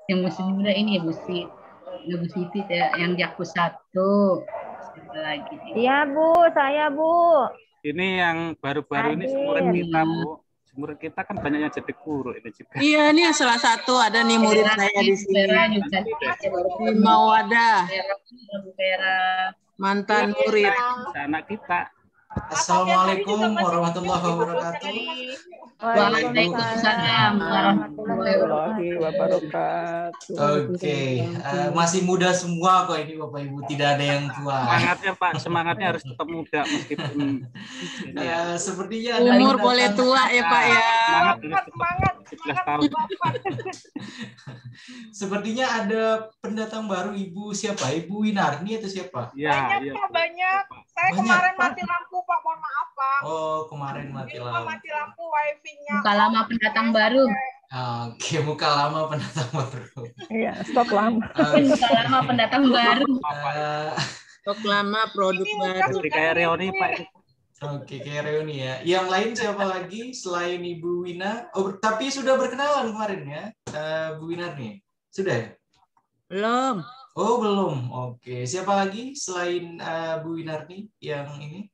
Yang masih muda ini Bu Siti yang di aku satu. Siapa lagi? Iya Bu, saya Bu. Ini yang baru-baru ini semurid Hadir. kita, Bu. Semurid kita kan banyak yang jadi guru ini juga. Iya, ini salah satu ada nih murid saya di sini. Vera juga. Di Mawadah, Bu Vera. mantan murid. Anak kita. Assalamualaikum warahmatullahi wabarakatuh. Waalaikumsalam warahmatullahi wabarakatuh. Oke, masih muda semua kok ini Bapak Ibu, tidak ada yang tua. Semangatnya Pak, semangatnya harus tetap muda meskipun ini ya. Sepertinya ada Umur boleh tua ya Pak ya. Semangat 17 tahun. Sepertinya ada pendatang baru Ibu siapa? Ibu Winarni atau siapa? Ya, banyak ya. Pak, banyak. Saya Banyak. kemarin mati lampu Pak, mohon maaf Pak. Oh, kemarin mati Di rumah lampu. mati lampu, wifi-nya. Muka lama pendatang baru. Oke, muka lama pendatang baru. Iya, stok lama. Muka lama pendatang baru. Stok lama produk baru. Seperti kayak reuni Pak. Oke, kayak reuni ya. Yang lain siapa lagi selain Ibu Wina? Oh, tapi sudah berkenalan kemarin ya, Bu Winarni. Sudah ya? Belum. Oh, belum. Oke. Siapa lagi selain Bu Winarni yang ini?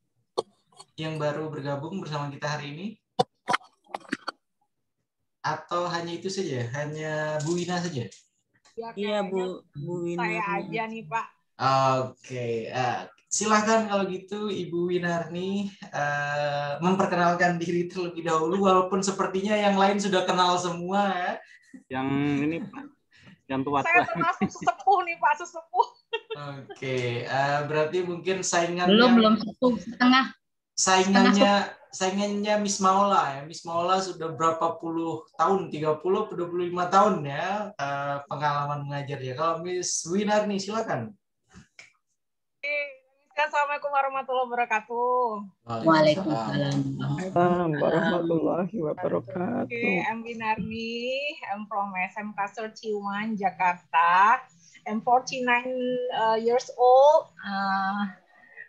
Yang baru bergabung bersama kita hari ini? Atau hanya itu saja? Hanya Bu Wina saja? Ya, Iya kayaknya Bu Wina. saya aja nih Pak. Oke. Silahkan kalau gitu Ibu Winarni memperkenalkan diri terlebih dahulu, walaupun sepertinya yang lain sudah kenal semua ya. Yang ini Pak, yang tua-tua. Saya termasuk sesepuh nih Pak, sesepuh. Oke, berarti mungkin saingannya Belum setengah. saingannya Miss Maula ya. Miss Maula sudah berapa puluh tahun, 30 atau 25 tahun ya pengalaman mengajar ya. Kalau Miss Winarni silakan. Assalamualaikum warahmatullahi wabarakatuh. Waalaikumsalam. Warahmatullahi wabarakatuh. Okay, I'm Winarni. I'm from SMK Ciuman, Jakarta. I'm 49 years old.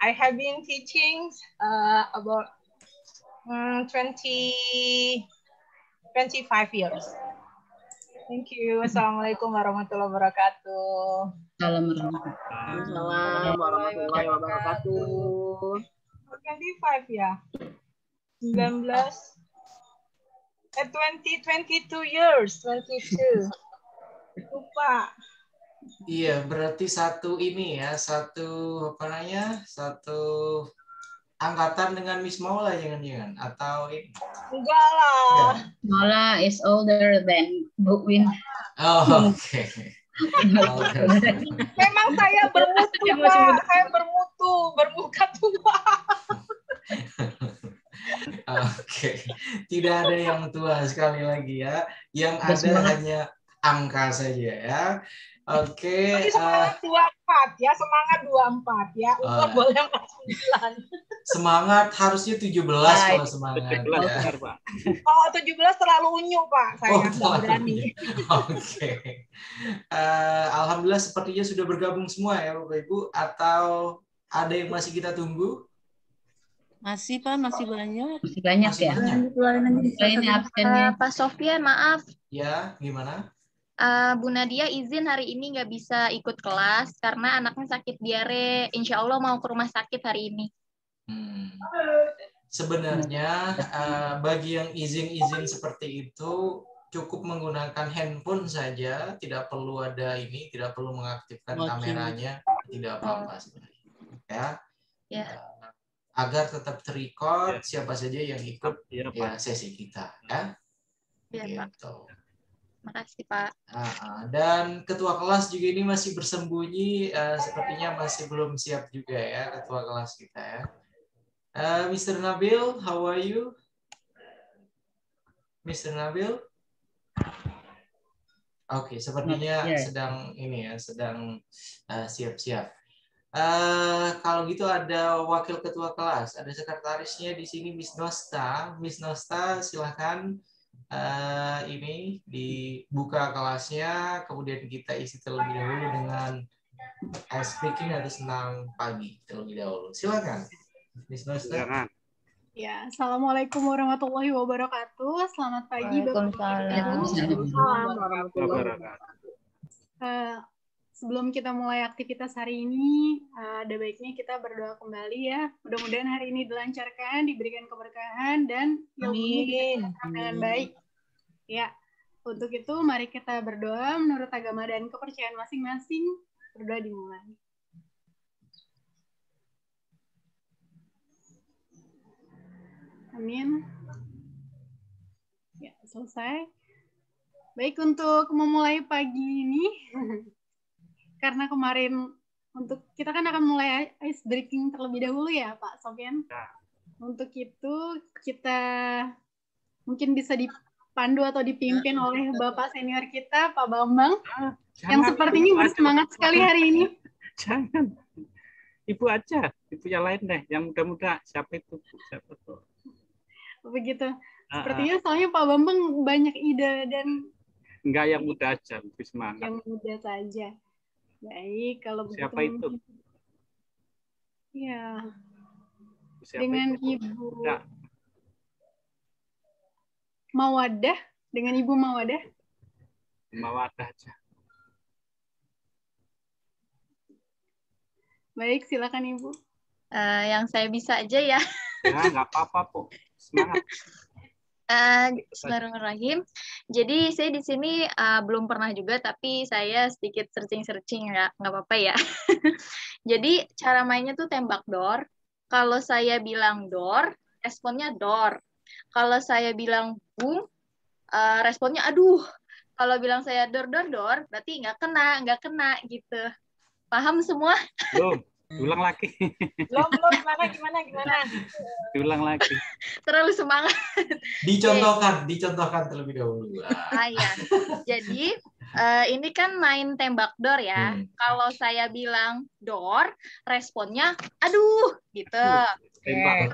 I have been teaching about 25 years. Thank you. Assalamualaikum warahmatullahi wabarakatuh. Assalamualaikum warahmatullahi wabarakatuh. 25 ya. 22 years. 22. Lupa. Iya, berarti satu angkatan dengan Miss Maula jangan-jangan atau ini? Enggak lah. Maula is older than Bu Win. Oh, oke. Memang saya bermutu, Pak. Saya bermuka tua. Oke. Tidak ada yang tua sekali lagi ya. Yang ada hanya angka saja ya. Oke. Semangat 24 ya, semangat 24 ya. Umur boleh 49. Semangat harusnya 17 kalau semangat. 17 benar, Pak. Oh, 17 terlalu unyu, Pak. Saya nggak berani. Oke. Alhamdulillah sepertinya sudah bergabung semua ya Bapak Ibu, atau ada yang masih kita tunggu? Masih Pak, masih banyak. Masih banyak ya. Ini absennya. Pak Sofyan, maaf. Ya, gimana? Bu Nadia izin hari ini nggak bisa ikut kelas karena anaknya sakit diare. Insya Allah mau ke rumah sakit hari ini. Sebenarnya bagi yang izin-izin seperti itu cukup menggunakan handphone saja, tidak perlu tidak perlu mengaktifkan kameranya, tidak apa-apa sebenarnya. Ya. Agar tetap terrecord siapa saja yang ikut sesi kita ya. Gitu. Makasih Pak. Dan ketua kelas juga ini masih bersembunyi, sepertinya masih belum siap juga ya ketua kelas kita ya. Mr. Nabil, how are you? Mr. Nabil? Oke, sepertinya sedang siap-siap. Kalau gitu ada wakil ketua kelas, ada sekretarisnya di sini Miss Nosta. Miss Nosta, silahkan. Ini dibuka kelasnya, kemudian kita isi terlebih dahulu dengan speaking atau senang pagi terlebih dahulu. Silakan, Miss Nosta. Ya, assalamualaikum warahmatullahi wabarakatuh. Selamat pagi, Bapak. Waalaikumsalam. Warahmatullahi wabarakatuh. sebelum kita mulai aktivitas hari ini, ada baiknya kita berdoa kembali ya. Mudah-mudahan hari ini dilancarkan, diberikan keberkahan, dan ilmunya bisa terserap dengan baik. Ya, untuk itu mari kita berdoa menurut agama dan kepercayaan masing-masing. Berdoa dimulai. Amin. Ya, selesai. Baik, untuk memulai pagi ini, karena kemarin kita kan akan mulai ice breaking terlebih dahulu ya, Pak Sofyan. Untuk itu kita mungkin bisa dipandu atau dipimpin oleh Bapak senior kita, Pak Bambang, yang sepertinya bersemangat sekali hari ini. Jangan. Ibu aja, ibu yang lain deh, yang muda-muda. Siapa itu? Siapa tuh? Begitu. Sepertinya soalnya Pak Bambang banyak ide dan enggak, yang muda aja, lebih semangat. Yang muda saja. Baik, kalau begitu. Siapa itu? Ya. Siapa dengan itu? Ibu Ya. Mawadah, dengan Ibu Mawadah. Mawadah aja. Baik, silakan Ibu. Yang saya bisa aja ya. Ya, nggak apa-apa, Po. Semangat. Bismillahirrahmanirrahim. Jadi saya di sini belum pernah juga, tapi saya sedikit searching nggak apa-apa ya. Jadi cara mainnya tuh tembak door. Kalau saya bilang door, responnya door. Kalau saya bilang boom, responnya aduh. Kalau bilang saya door, berarti nggak kena gitu. Paham semua? Belum. Ulang lagi. Belum, gimana? Diulang lagi. Terlalu semangat. Dicontohkan terlebih dahulu. Iya. Jadi ini kan main tembak door ya. Kalau saya bilang door, responnya aduh gitu.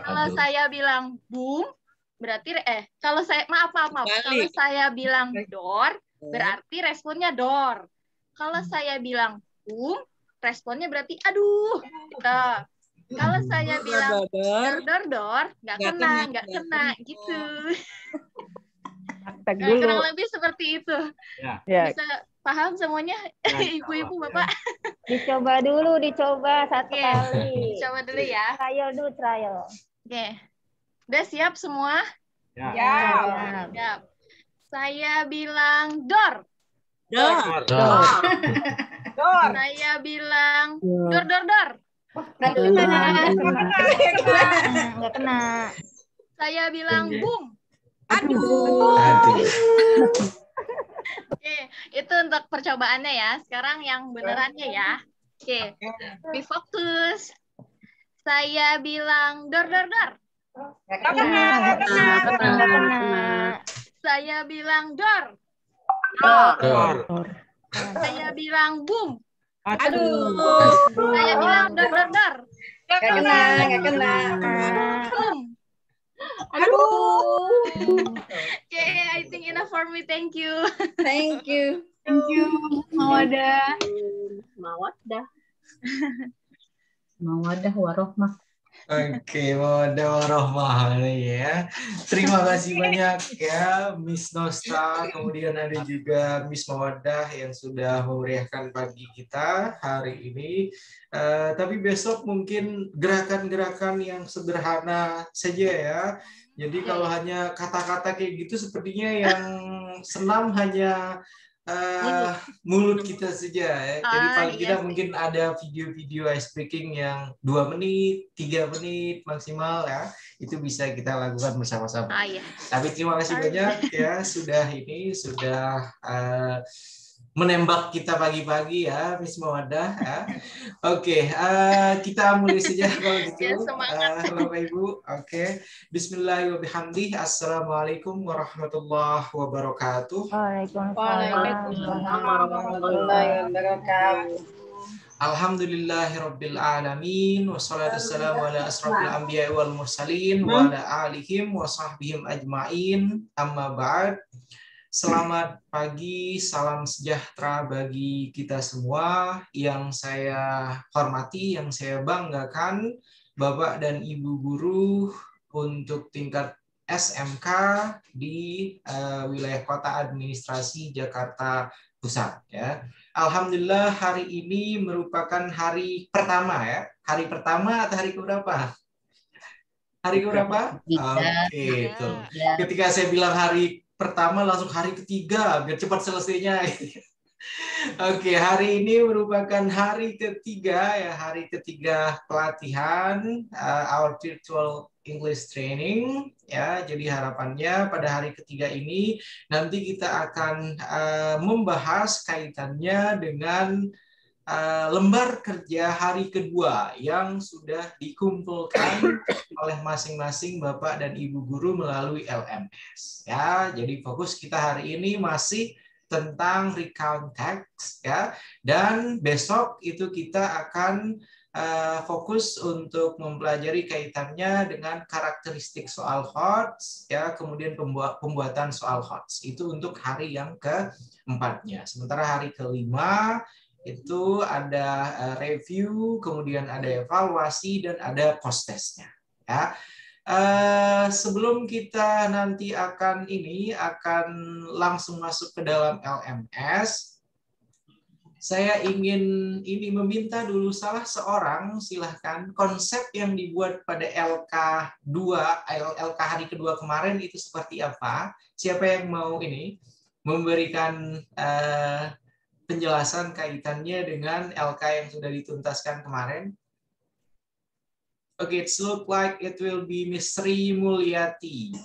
Kalau saya bilang boom, berarti kalau saya maaf. Kalau saya bilang door, berarti responnya door. Kalau saya bilang boom, responnya berarti aduh gitu. Kalau saya bilang door nggak kena gitu. Kurang lebih seperti itu. Ya. Bisa paham semuanya ibu-ibu bapak? Dicoba satu kali. Coba dulu ya. Trial. Oke. Udah siap semua? Ya. Siap. Saya bilang door. Saya bilang door. Nggak kena. Saya bilang boom. Oke, itu untuk percobaannya ya. Sekarang yang benerannya ya. Oke, be fokus. Saya bilang door. Nggak kena. Saya bilang door. Saya bilang boom. Saya bilang door. Nggak kena. Boom. Okay, I think enough for me. Thank you. Thank you. Mawadah. Mawadah warohmah. Oke, Mawadah warohmah ya. Terima kasih banyak ya Miss Nosta, kemudian ada juga Miss Mawadah yang sudah memeriahkan pagi kita hari ini. Tapi besok mungkin gerakan-gerakan yang sederhana saja ya. Jadi kalau hanya kata-kata kayak gitu sepertinya yang senam hanya mulut kita saja ya. Jadi paling tidak mungkin ada video-video ice breaking yang 2 menit, 3 menit maksimal ya. Itu bisa kita lakukan bersama-sama. Tapi terima kasih banyak ya sudah menembak kita pagi-pagi ya Miss Mawadah ya. Oke, kita mulai saja kalau gitu. Bapak Ibu. Oke. Bismillahirrahmanirrahim. Assalamualaikum warahmatullahi wabarakatuh. Waalaikumsalam warahmatullahi wabarakatuh. Alhamdulillahirabbil alamin wassalatu wassalamu ala asrofil anbiya'i wal mursalin wa ala alihim wa sahbihim ajmain. Amma ba'd. Selamat pagi, salam sejahtera bagi kita semua. Yang saya hormati, yang saya banggakan, Bapak dan Ibu guru untuk tingkat SMK di wilayah Kota Administrasi Jakarta pusat ya. Alhamdulillah hari ini merupakan hari pertama ya. Hari pertama atau hari keberapa? Hari keberapa? Oke, itu. Ketika saya bilang hari pertama langsung hari ketiga biar cepat selesainya. Oke, hari ini merupakan hari ketiga ya, hari ketiga pelatihan our virtual English training ya. Jadi harapannya pada hari ketiga ini nanti kita akan membahas kaitannya dengan lembar kerja hari kedua yang sudah dikumpulkan oleh masing-masing Bapak dan Ibu guru melalui LMS ya. Jadi fokus kita hari ini masih tentang recount text ya, dan besok itu kita akan fokus untuk mempelajari kaitannya dengan karakteristik soal HOTS ya, kemudian pembuatan soal HOTS itu untuk hari yang keempatnya. Sementara hari kelima itu ada review, kemudian ada evaluasi dan ada post testnya ya. Sebelum kita nanti akan langsung masuk ke dalam LMS, saya ingin meminta dulu salah seorang, silahkan, konsep yang dibuat pada LK hari kedua kemarin itu seperti apa? Siapa yang mau memberikan penjelasan kaitannya dengan LK yang sudah dituntaskan kemarin? Okay, it looks like it will be Miss Sri Mulyati.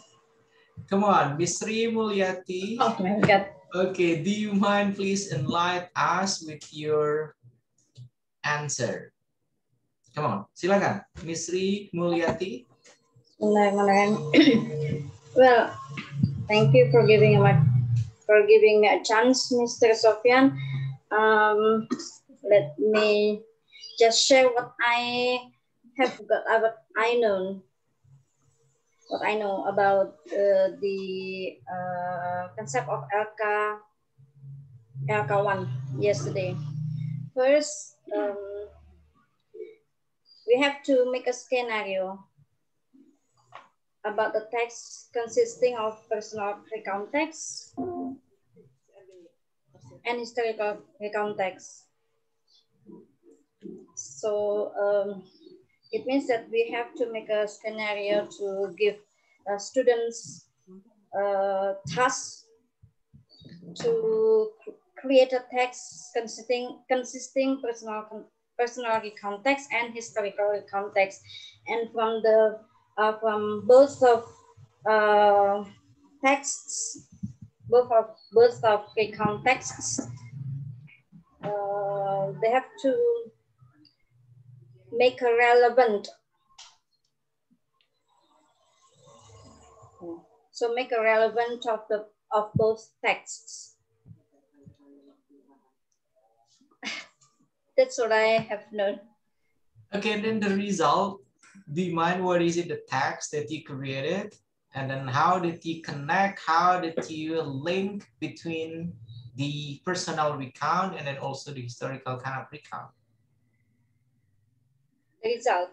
Come on, Miss Sri Mulyati. Oh my God. Okay, do you mind please enlighten us with your answer? Come on, silakan, Miss Sri Mulyati. Well, thank you for giving me a chance, Mr. Sofyan. Let me just share what I know about the concept of LK1 yesterday. First, we have to make a scenario about the text consisting of personal recount text and historical recount text. So it means that we have to make a scenario to give students tasks to create a text consisting personal recount text and historical recount text, and from both of texts, both of recount texts, they have to make a relevant. So make a relevant of both texts. That's what I have known. Okay, and then the result. Do you mind what is it, the text that you created? And then how did you connect? How did you link between the personal recount and then also the historical kind of recount? The result.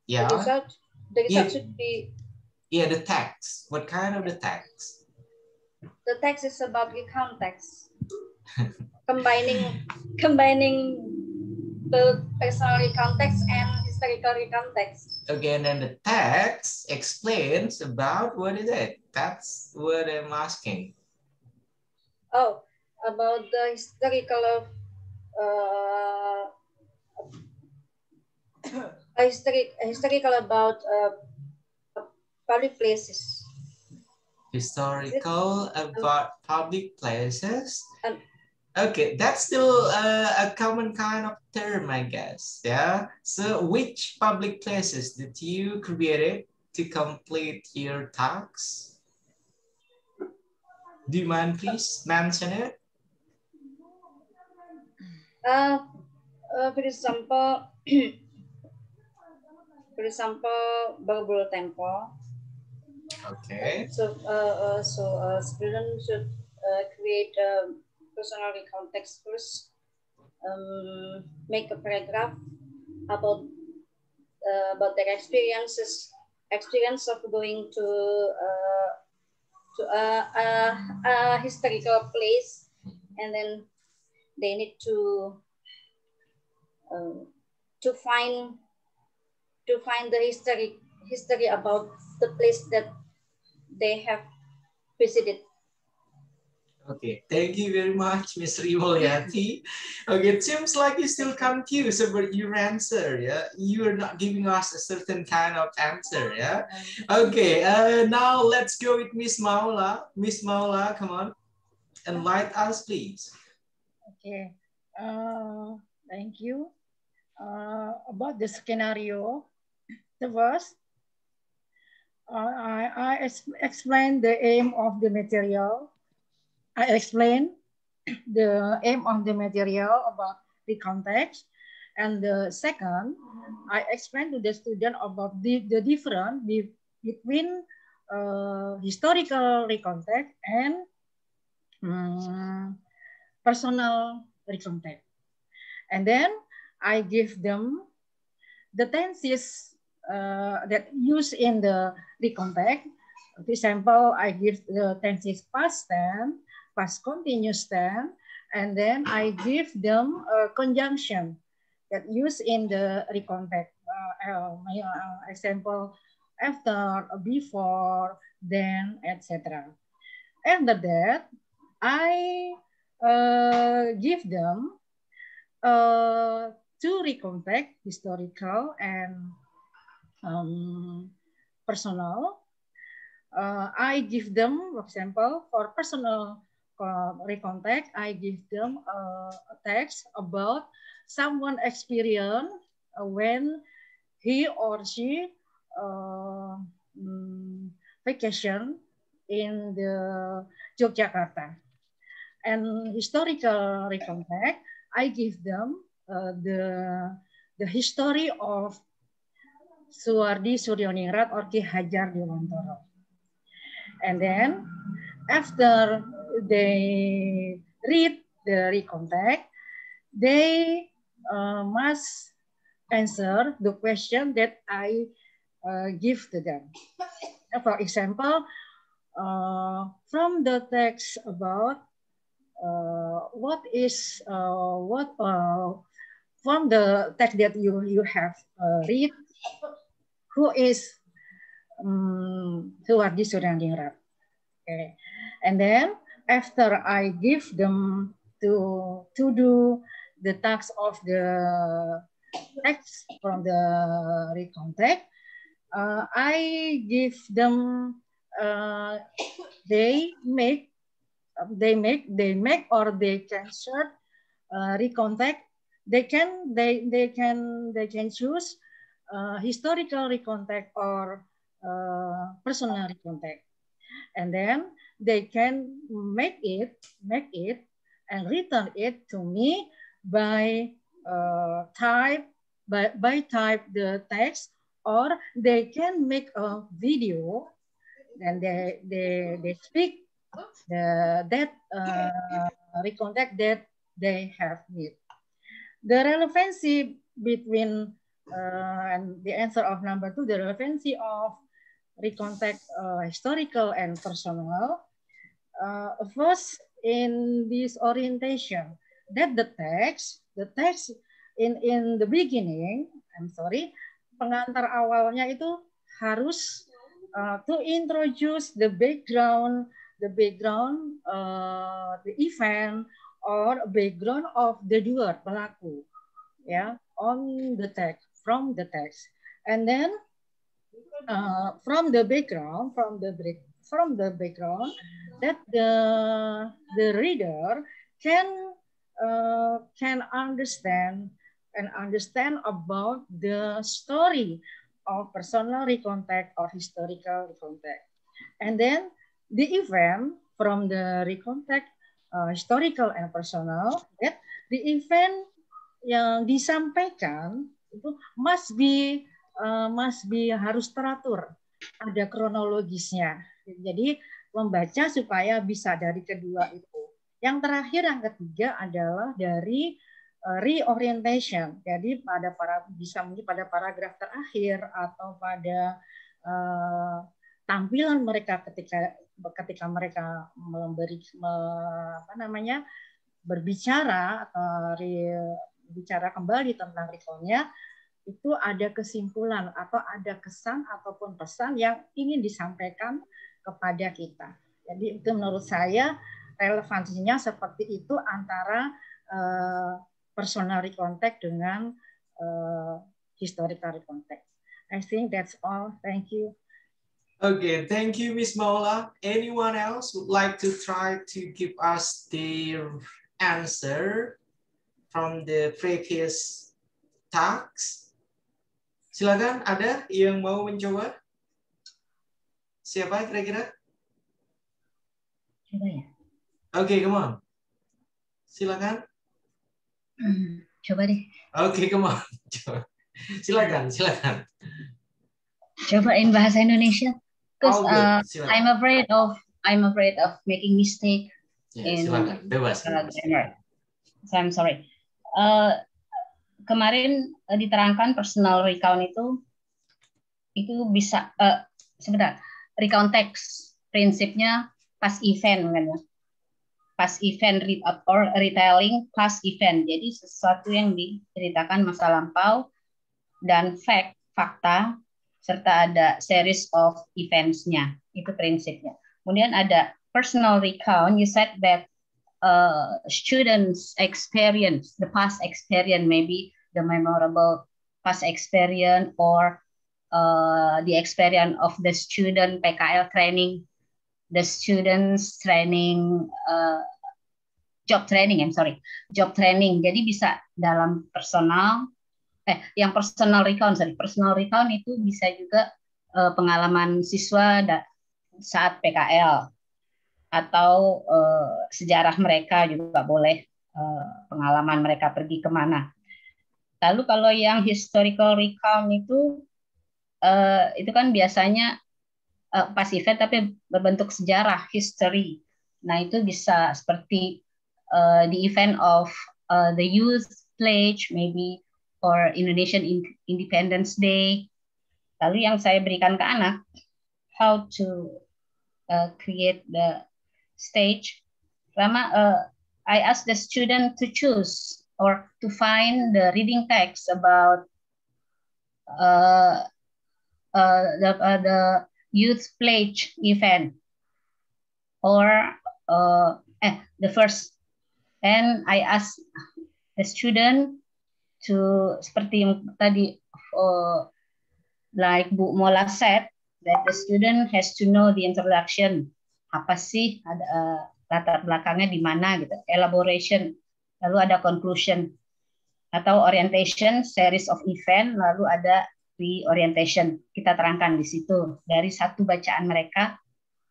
Yeah. The result should be. Yeah, the text. What kind of the text? The text is about recount text. combining both personal recount text and historical recount text. Okay, and then the text explains about what is it? That's what I'm asking. Oh, about the historical historical about public places. Historical about public places. Okay, that's still a common kind of term, I guess. Yeah. So, which public places did you create to complete your tasks? Do you mind, please mention it? For example, Barbul Temple. Okay. So, students should create a personal recount text first. Make a paragraph about their experience of going to a historical place and then they need to find the history about the place that they have visited. Okay, thank you very much, Ms. Rimulyati. Okay, it seems like you're still confused about your answer, yeah? You are not giving us a certain kind of answer, yeah? Okay, now let's go with Miss Maula. Miss Maula, come on, enlighten us, please. Okay, thank you. About the scenario, the first, I explained the aim of the material. I explained the aim of the material about the context. And the second, I explained to the student about the difference between historical recontact and personal recontact. And then I give them the tenses that used in the recontact. For example, I give the tenses past tense, past continuous tense, and then I give them a conjunction that used in the recontact. Example, after, before, then, etc. After that, I give them to recontact historical and personal. I give them, for example, for personal recontact, I give them a text about someone experience when he or she vacation in the Yogyakarta. And historical recontact, I give them the history of Suwardi Suryoningrat or Ki Hajar Dewantara. And then after they read the recontact, they must answer the question that I give to them. For example, from the text about from the text that you have read, who is Suwardi Suryoningrat. Okay, and then after I give them to do the task of the text from the recontact, I give them they make or they can search recontact. They can choose historical recontact or personal recontact, and then they can make it and return it to me by type the text, or they can make a video and they speak that recontact that they have made. The relevancy between and the answer of number 2, the relevancy of recontact historical and personal. First, in this orientation, that the text in the beginning, pengantar awalnya itu harus to introduce the background, the event or background of the doer, pelaku, ya, on the text, from the text, and then from the background, that the reader can understand about the story of personal recontact or historical recontact, and then the event from the recontact, historical and personal, that the event yang disampaikan itu must be harus teratur, ada kronologisnya. Jadi membaca supaya bisa dari kedua itu. Yang terakhir, yang ketiga adalah dari reorientation. Jadi bisa mungkin pada paragraf terakhir atau pada tampilan mereka ketika mereka berbicara atau bicara kembali tentang recall-nya, itu ada kesimpulan atau ada kesan ataupun pesan yang ingin disampaikan kepada kita. Jadi itu menurut saya relevansinya seperti itu antara personal recontact dengan historical recontact. I think that's all. Thank you. Okay, thank you, Miss Maula. Anyone else would like to try to give us their answer from the previous talks? Silakan, ada yang mau mencoba? Siapa kira-kira? Coba ya. Oke, come on. Silakan. Coba deh. Oke, come on. Silakan. Cobain bahasa Indonesia. Because silakan. I'm afraid of making mistake. Ya, silakan, bebas. So I'm sorry. Kemarin diterangkan personal recount itu bisa sebentar, recount text prinsipnya past event kan ya. Past event or retelling past event. Jadi sesuatu yang diceritakan masa lampau dan fakta serta ada series of events-nya. Itu prinsipnya. Kemudian ada personal recount. You said that students experience the past experience, maybe the memorable past experience or the experience of the student PKL training, the students training, job training. Jadi bisa dalam personal recount itu bisa juga pengalaman siswa saat PKL atau sejarah mereka juga boleh, pengalaman mereka pergi kemana. Lalu kalau yang historical recount itu kan biasanya past event tapi berbentuk sejarah, history. Nah itu bisa seperti the event of the youth pledge maybe or Indonesian Independence Day. Lalu yang saya berikan ke anak, how to create the stage. Pertama, I ask the student to choose or to find the reading text about the youth pledge event or the first. And I ask the student to, seperti yang tadi like Bu Mola said, that the student has to know the introduction. Apa sih latar belakangnya di mana gitu, elaboration, lalu ada conclusion atau orientation, series of event, lalu ada reorientation. Kita terangkan di situ dari satu bacaan mereka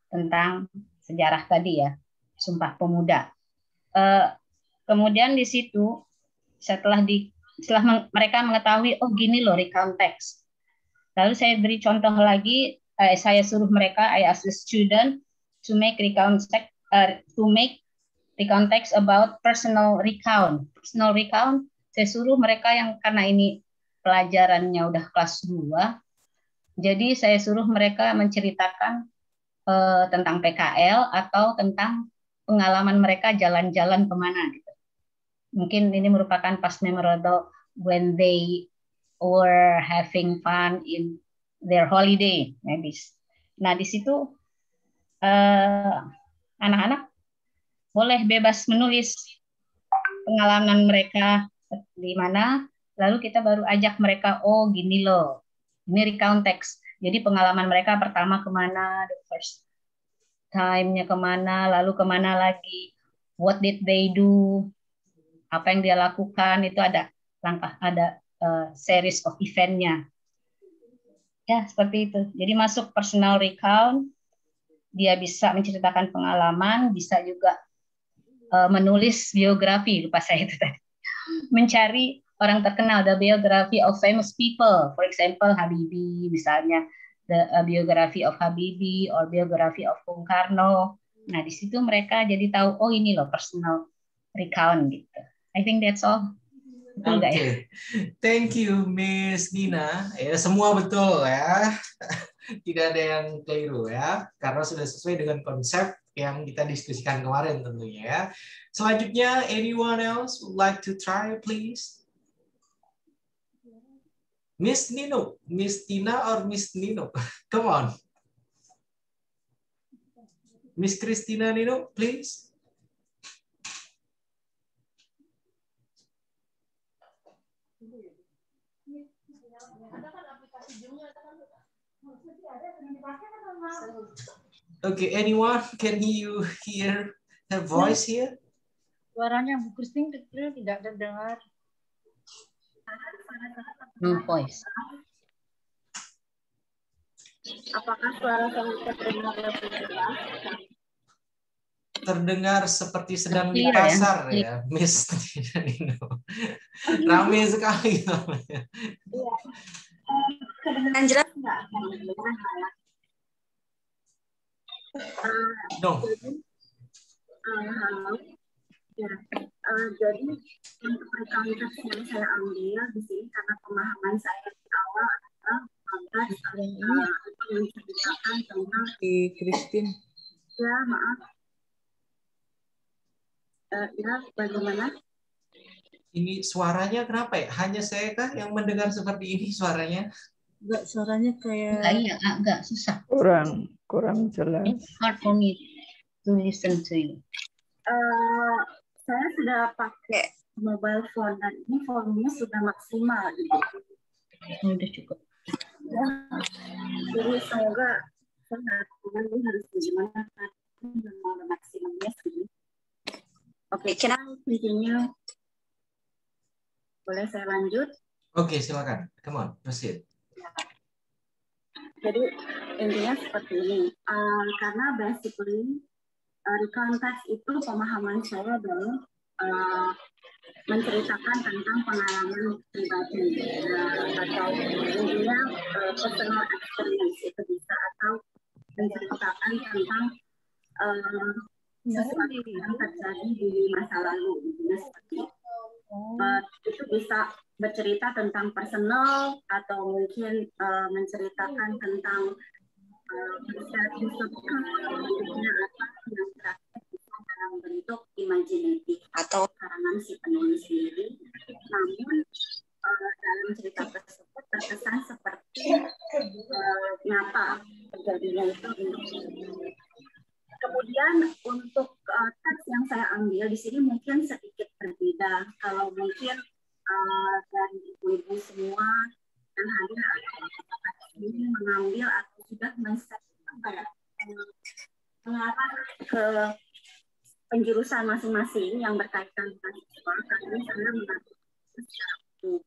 tentang sejarah tadi ya, Sumpah Pemuda. Kemudian di situ setelah mereka mengetahui oh gini loh recount text, lalu saya beri contoh lagi, saya suruh mereka, I ask the student to make recount text about personal recount. Personal recount, saya suruh mereka yang karena ini pelajarannya udah kelas 2, jadi saya suruh mereka menceritakan tentang PKL atau tentang pengalaman mereka jalan-jalan kemana gitu. Mungkin ini merupakan past memorable when they were having fun in their holiday maybe. Nah di situ anak-anak boleh bebas menulis pengalaman mereka di mana, lalu kita baru ajak mereka, oh gini loh, ini recount text. Jadi pengalaman mereka pertama kemana, the first time-nya kemana, lalu kemana lagi, what did they do, apa yang dia lakukan, itu ada series of event-nya. Ya, seperti itu. Jadi masuk personal recount, dia bisa menceritakan pengalaman, bisa juga menulis biografi, lupa saya itu tadi. Mencari orang terkenal, the biography of famous people. For example, Habibie misalnya, the biography of Habibie or biography of Bung Karno. Nah, di situ mereka jadi tahu, oh ini loh personal recount gitu. I think that's all. Betul nggak ya? Thank you, Miss Nina. Ya, semua betul ya. Tidak ada yang keliru ya, karena sudah sesuai dengan konsep yang kita diskusikan kemarin tentunya ya. Selanjutnya, anyone else would like to try, please? Miss Nino, Miss Tina or Miss Nino? Come on. Miss Christina Nino, please. Okay, anyone? Can you hear her voice here? Suaranya Bu Christine kecil, tidak terdengar. No voice. Apakah suara saya terdengar lebih jelas? Terdengar seperti sedang di Clear, pasar ya? ya, Miss Nino. Ramai sekali namanya. Iya. Kedengaran jelas nggak? Kedengaran nggak? No. Halo. Ya. Jadi untuk konteks yang saya ambil di sini karena pemahaman saya di awal adalah konteks menceritakan tentang Christine. ya maaf. Ya bagaimana? Ini suaranya kenapa ya? Hanya saya kah yang mendengar seperti ini suaranya? Enggak, suaranya kayak Iya, agak susah. Kurang jelas. It's hard for me to listen to you. Saya sudah pakai mobile phone dan ini volumenya sudah maksimal gitu. Udah cukup. Ya. Jadi semoga saya nggak tahu ini harus bagaimana karena maksimalnya segini. Oke, can I continue? Boleh saya lanjut? Oke, silakan. Come on, proceed. Jadi intinya seperti ini. Karena basically konteks itu pemahaman saya dari menceritakan tentang pengalaman pribadi atau intinya personal experience itu bisa atau menceritakan tentang sesuatu yang terjadi di masa lalu intinya seperti itu. Itu bisa bercerita tentang personal atau mungkin menceritakan tentang dalam bentuk imajinatif atau karangan si penulis sendiri. Namun dalam cerita tersebut terkesan seperti nyata terjadinya itu. Kemudian untuk teks yang saya ambil di sini mungkin sedikit berbeda. Kalau mungkin dari ibu-ibu semua yang hadir ini mengambil atau sudah mengarah ke penjurusan masing-masing yang berkaitan dengan siswa, karena saya mengatur secara umum.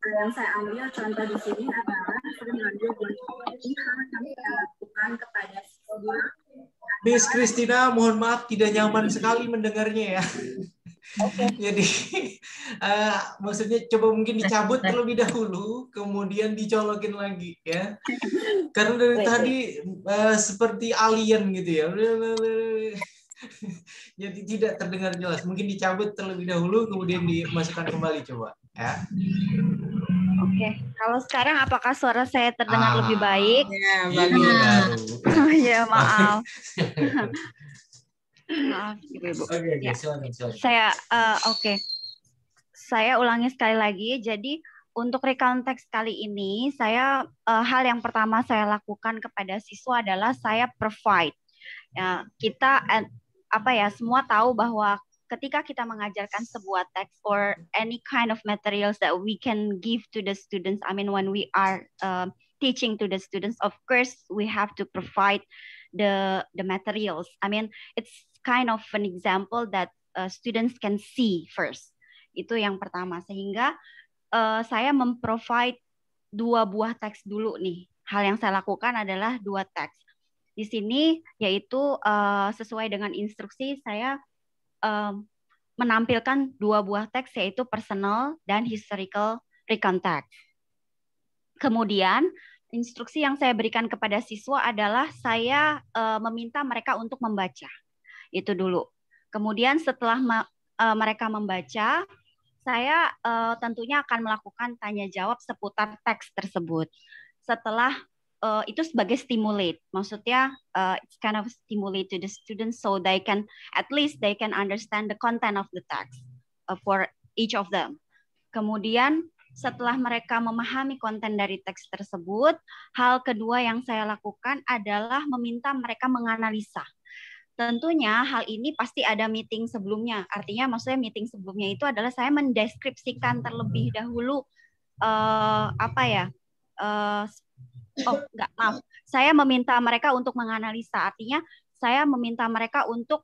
Yang saya ambil contoh di sini adalah saya mengambil hal yang saya lakukan kepada siswa. Miss Christina, mohon maaf tidak nyaman sekali mendengarnya ya. Okay. Jadi maksudnya coba mungkin dicabut terlebih dahulu, kemudian dicolokin lagi ya. Karena dari tadi seperti alien gitu ya. Jadi tidak terdengar jelas. Mungkin dicabut terlebih dahulu, kemudian dimasukkan kembali coba ya. Oke, kalau sekarang apakah suara saya terdengar lebih baik? Ya, ya maaf. Maaf, Ibu. Oke, silakan. Saya Saya ulangi sekali lagi. Jadi untuk recount text kali ini, saya hal yang pertama saya lakukan kepada siswa adalah saya provide. Ya, kita semua tahu bahwa ketika kita mengajarkan sebuah teks or any kind of materials that we can give to the students, I mean when we are teaching to the students, of course we have to provide the materials. I mean it's kind of an example that students can see first. Itu yang pertama. Sehingga saya memprovide 2 buah teks dulu nih. Hal yang saya lakukan adalah 2 teks. Di sini yaitu sesuai dengan instruksi saya menampilkan 2 buah teks yaitu personal dan historical recount text. Kemudian instruksi yang saya berikan kepada siswa adalah saya meminta mereka untuk membaca. Itu dulu. Kemudian setelah mereka membaca, saya tentunya akan melakukan tanya jawab seputar teks tersebut. Setelah itu sebagai stimulate, maksudnya it's kind of stimulate to the students so they can at least they can understand the content of the text for each of them. Kemudian setelah mereka memahami konten dari teks tersebut, hal kedua yang saya lakukan adalah meminta mereka menganalisa. Tentunya hal ini pasti ada meeting sebelumnya. Artinya maksudnya meeting sebelumnya itu adalah saya mendeskripsikan terlebih dahulu saya meminta mereka untuk menganalisa. Artinya saya meminta mereka untuk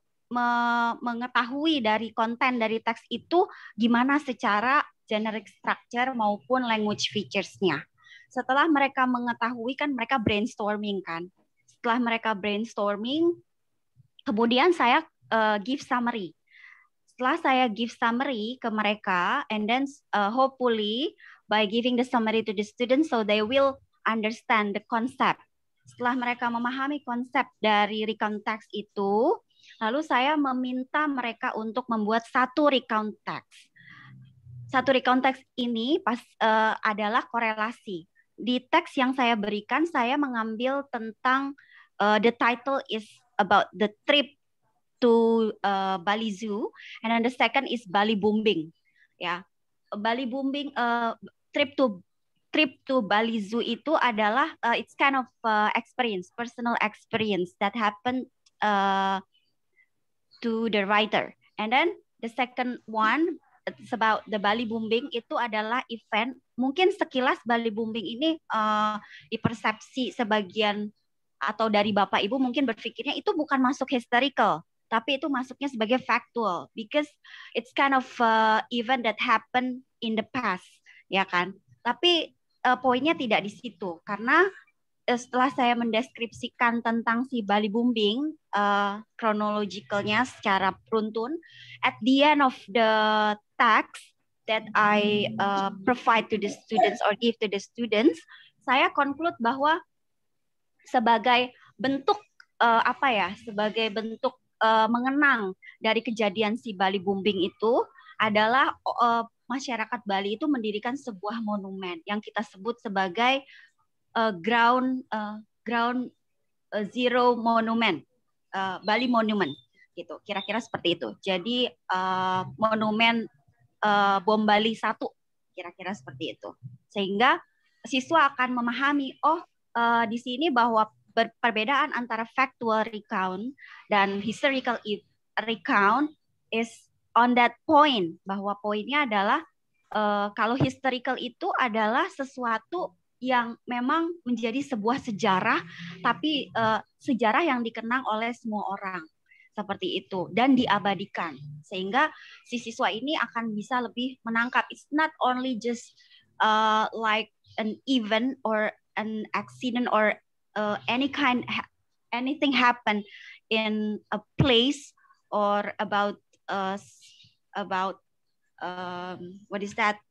mengetahui dari konten dari teks itu gimana secara generic structure maupun language features-nya. Setelah mereka mengetahui kan mereka brainstorming kan. Setelah mereka brainstorming, kemudian saya give summary. Setelah saya give summary ke mereka, and then hopefully by giving the summary to the students, so they will understand the concept. Setelah mereka memahami konsep dari recount text itu, lalu saya meminta mereka untuk membuat satu recount text. Satu recount text ini adalah korelasi. Di teks yang saya berikan, saya mengambil tentang the title is about the trip to Bali Zoo, and then the second is Bali Booming. Ya, Bali Booming trip to Bali Zoo itu adalah it's kind of experience, personal experience that happened to the writer. And then the second one, it's about the Bali Booming, itu adalah event. Mungkin sekilas Bali Booming ini dipersepsi sebagian atau dari Bapak Ibu mungkin berpikirnya itu bukan masuk historical, tapi itu masuknya sebagai factual because it's kind of event that happened in the past, ya kan? Tapi poinnya tidak di situ karena setelah saya mendeskripsikan tentang si Bali Booming chronologicalnya secara beruntun, at the end of the text that I provide to the students or give to the students, saya conclude bahwa sebagai bentuk sebagai bentuk mengenang dari kejadian si Bali Booming itu adalah masyarakat Bali itu mendirikan sebuah monumen yang kita sebut sebagai ground zero monument, Bali Monument, gitu. Kira-kira seperti itu. Jadi monumen bom Bali 1, kira-kira seperti itu. Sehingga siswa akan memahami, di sini bahwa perbedaan antara factual recount dan historical recount is on that point, bahwa poinnya adalah kalau historical itu adalah sesuatu yang memang menjadi sebuah sejarah, tapi sejarah yang dikenang oleh semua orang seperti itu dan diabadikan, sehingga si siswa ini akan bisa lebih menangkap. It's not only just like an event or an accident or anything happen in a place or about what is that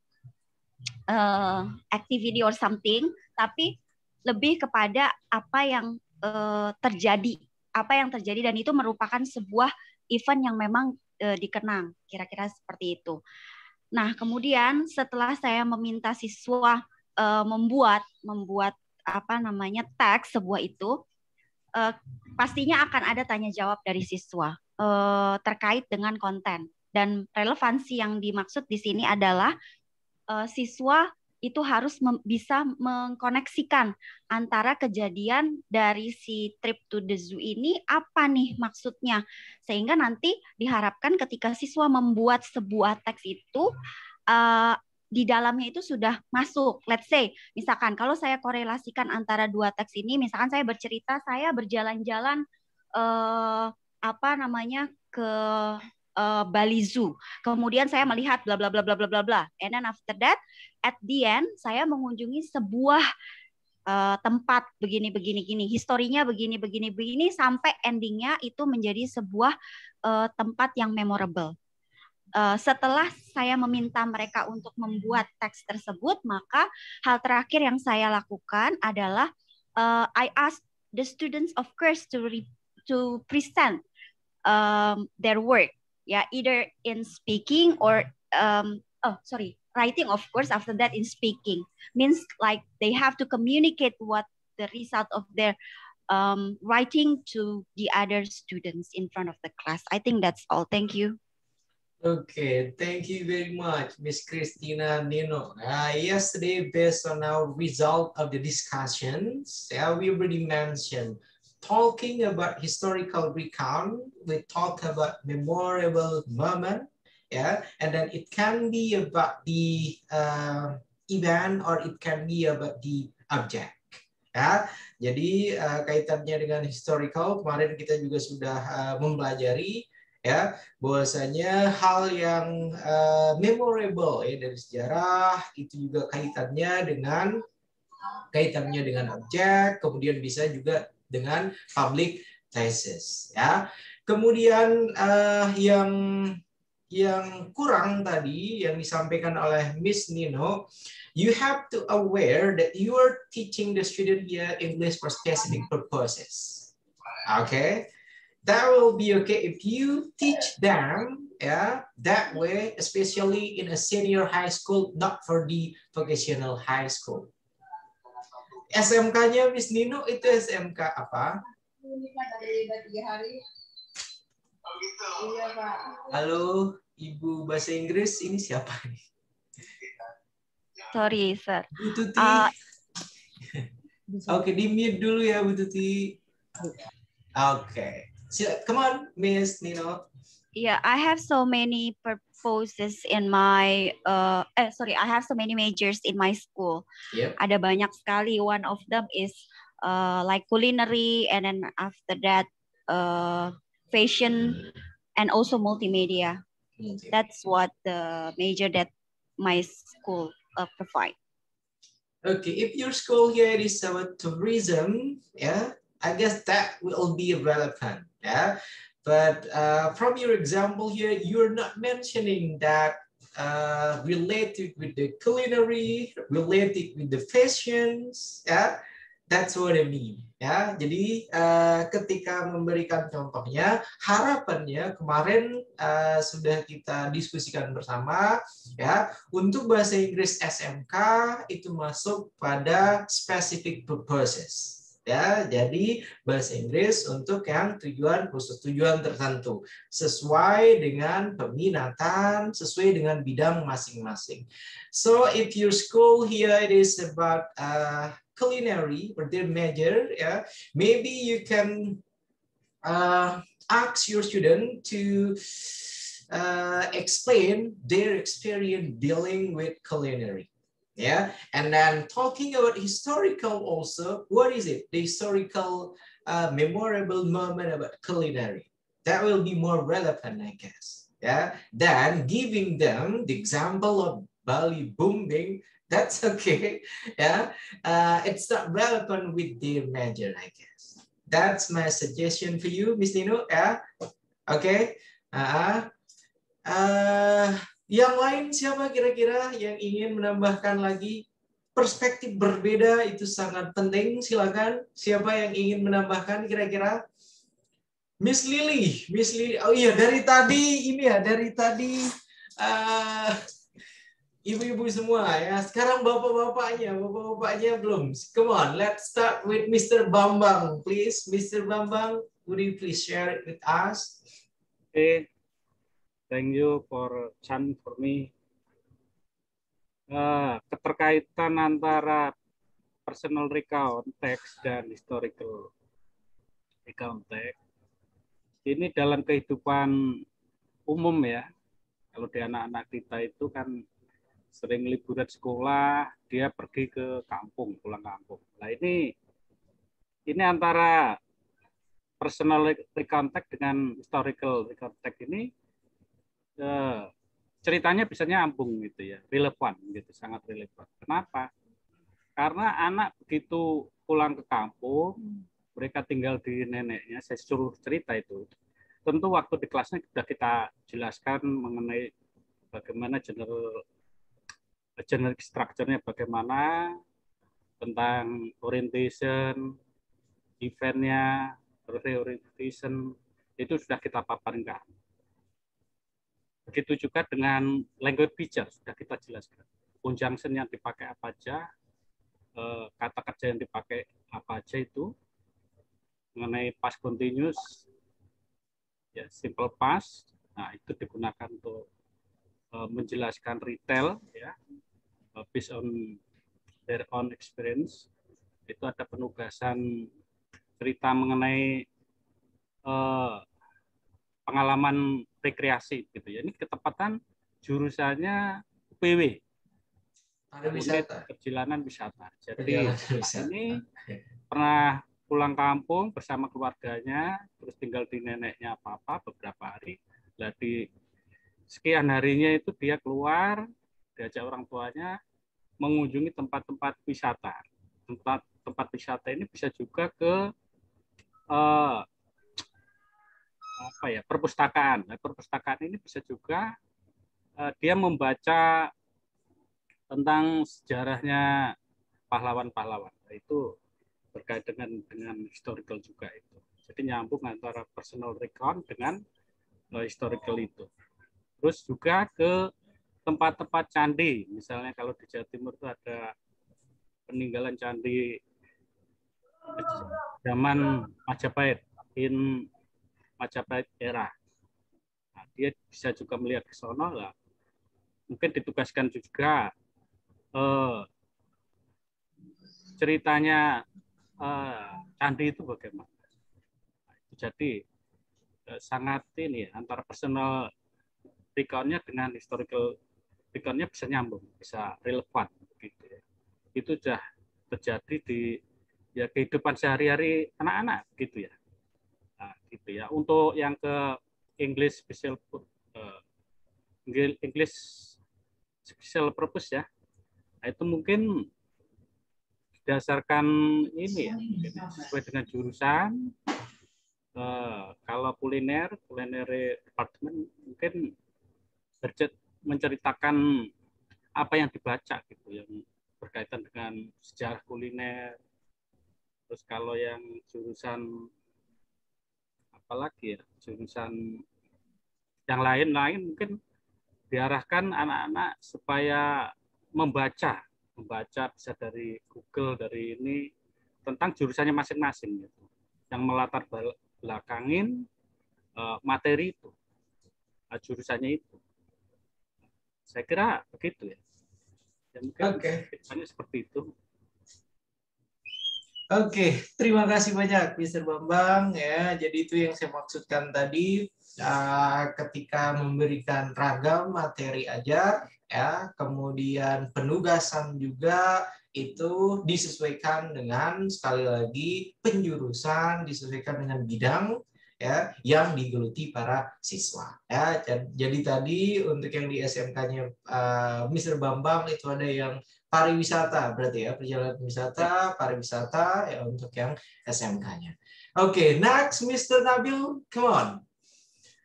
activity or something, tapi lebih kepada apa yang terjadi dan itu merupakan sebuah event yang memang dikenang, kira-kira seperti itu. Nah, kemudian setelah saya meminta siswa membuat teks sebuah itu, pastinya akan ada tanya jawab dari siswa terkait dengan konten, dan relevansi yang dimaksud di sini adalah siswa itu harus bisa mengkoneksikan antara kejadian dari si trip to the zoo ini apa nih maksudnya, sehingga nanti diharapkan ketika siswa membuat sebuah teks itu di dalamnya itu sudah masuk. Let's say misalkan kalau saya korelasikan antara dua teks ini, misalkan saya bercerita saya berjalan-jalan ke Bali Zoo. Kemudian saya melihat bla bla bla bla bla bla bla. And then after that, at the end saya mengunjungi sebuah tempat begini, historinya begini sampai endingnya itu menjadi sebuah tempat yang memorable. Setelah saya meminta mereka untuk membuat teks tersebut, maka hal terakhir yang saya lakukan adalah I ask the students of course to present their work, ya, either in speaking or writing, of course. After that in speaking means like they have to communicate what the result of their writing to the other students in front of the class. I think that's all. Thank you. Okay, thank you very much, Miss Christina Nino. Yesterday, based on our result of the discussions, we already mentioned talking about historical recount. We talk about memorable moment, and then it can be about the event or it can be about the object. Ya, jadi kaitannya dengan historical kemarin kita juga sudah mempelajari ya bahwasanya hal yang memorable ya dari sejarah itu juga kaitannya dengan objek, kemudian bisa juga dengan public places ya. Kemudian yang kurang tadi yang disampaikan oleh Miss Nino, you have to aware that you are teaching the student here English for specific purposes. Okay, that will be okay if you teach them that way, especially in a senior high school, not for the vocational high school. SMK-nya Miss Nino itu SMK apa? Halo, Ibu Bahasa Inggris, ini siapa nih? Sorry, sir. Bu Tuti. Oke, di-mute dulu ya, Bu Tuti. Oke. Come on, Miss Nino. Yeah, I have so many purposes in my I have so many majors in my school. Yep. Ada banyak sekali. One of them is like culinary, and then after that fashion, and also multimedia. That's what the major that my school provide. Okay, if your school here is about tourism, I guess that will be relevant, But from your example here, you're not mentioning that related with the culinary, related with the fashions, That's what I mean, Jadi ketika memberikan contohnya, harapannya kemarin sudah kita diskusikan bersama, untuk bahasa Inggris SMK itu masuk pada specific purposes. Jadi bahasa Inggris untuk yang tujuan khusus, tujuan tertentu, sesuai dengan peminatan, sesuai dengan bidang masing-masing. So if your school here it is about culinary or their major, maybe you can ask your student to explain their experience dealing with culinary. And then talking about historical also, what is it? The historical memorable moment about culinary. That will be more relevant, I guess. Then giving them the example of Bali Bumbing, that's okay. It's not relevant with their major, I guess. That's my suggestion for you, Miss Nino. Okay. Yang lain siapa kira-kira yang ingin menambahkan lagi perspektif berbeda itu sangat penting. Silakan. Siapa yang ingin menambahkan kira-kira? Miss Lily. Oh iya, dari tadi ibu-ibu semua ya. Sekarang bapak-bapaknya belum. Come on, let's start with Mr. Bambang, please. Mr. Bambang, would you please share it with us? Okay. Thank you for chance for me. Keterkaitan antara personal recount text dan historical recount text ini dalam kehidupan umum ya. Kalau di anak-anak kita itu kan sering liburan sekolah, dia pergi ke kampung, pulang kampung. Nah ini antara personal recount text dengan historical recount text ini ceritanya bisa nyambung gitu ya, relevan gitu, sangat relevan. Kenapa? Karena anak begitu pulang ke kampung, mereka tinggal di neneknya, saya suruh cerita itu. Tentu waktu di kelasnya sudah kita jelaskan mengenai bagaimana generic structure-nya, bagaimana tentang orientation, event-nya, reorientation, itu sudah kita paparkan. Begitu juga dengan language feature, sudah kita jelaskan. Conjunction yang dipakai apa aja, kata kerja yang dipakai apa aja itu. Mengenai past continuous, ya simple past, nah itu digunakan untuk menjelaskan retail, ya, based on their own experience. Itu ada penugasan cerita mengenai pengalaman rekreasi, gitu ya. Ini ketepatan jurusannya UPW, Pariwisata. Perjalanan wisata. Jadi ini pernah pulang kampung bersama keluarganya, terus tinggal di neneknya papa beberapa hari. Nah, di sekian harinya itu dia keluar, diajak orang tuanya mengunjungi tempat-tempat wisata. Tempat wisata ini bisa juga ke perpustakaan. Nah, perpustakaan ini bisa juga dia membaca tentang sejarahnya pahlawan-pahlawan. Nah, itu berkait dengan historical juga itu. Jadi nyambung antara personal recount dengan historical itu. Terus juga ke tempat-tempat candi. Misalnya kalau di Jawa Timur itu ada peninggalan candi zaman Majapahit, in Majapahit era. Nah, dia bisa juga melihat ke sono lah. Mungkin ditugaskan juga ceritanya candi itu bagaimana. Jadi sangat ini antara personal recount-nya dengan historical recount-nya bisa nyambung, bisa relevan gitu ya. Itu sudah terjadi di ya kehidupan sehari-hari anak-anak gitu ya. Nah, gitu ya. Untuk yang ke English special purpose ya. Nah, itu mungkin berdasarkan ini ya, sesuai dengan jurusan. Kalau kuliner departemen mungkin menceritakan apa yang dibaca gitu, yang berkaitan dengan sejarah kuliner. Terus kalau yang jurusan apalagi ya, jurusan yang lain mungkin diarahkan anak-anak supaya membaca bisa dari Google, dari ini tentang jurusannya masing-masing gitu, yang melatar belakangin materi itu, jurusannya itu. Saya kira begitu ya. Mungkin seperti itu. Oke, terima kasih banyak Mr. Bambang ya. Jadi itu yang saya maksudkan tadi, ketika memberikan ragam materi ajar ya, kemudian penugasan juga itu disesuaikan dengan, sekali lagi, penjurusan, disesuaikan dengan bidang ya yang digeluti para siswa ya. Jadi tadi untuk yang di SMK-nya Mr. Bambang itu ada yang pariwisata, berarti ya, perjalanan wisata, pariwisata ya untuk yang SMK-nya. Okay, next Mr. Nabil, come on.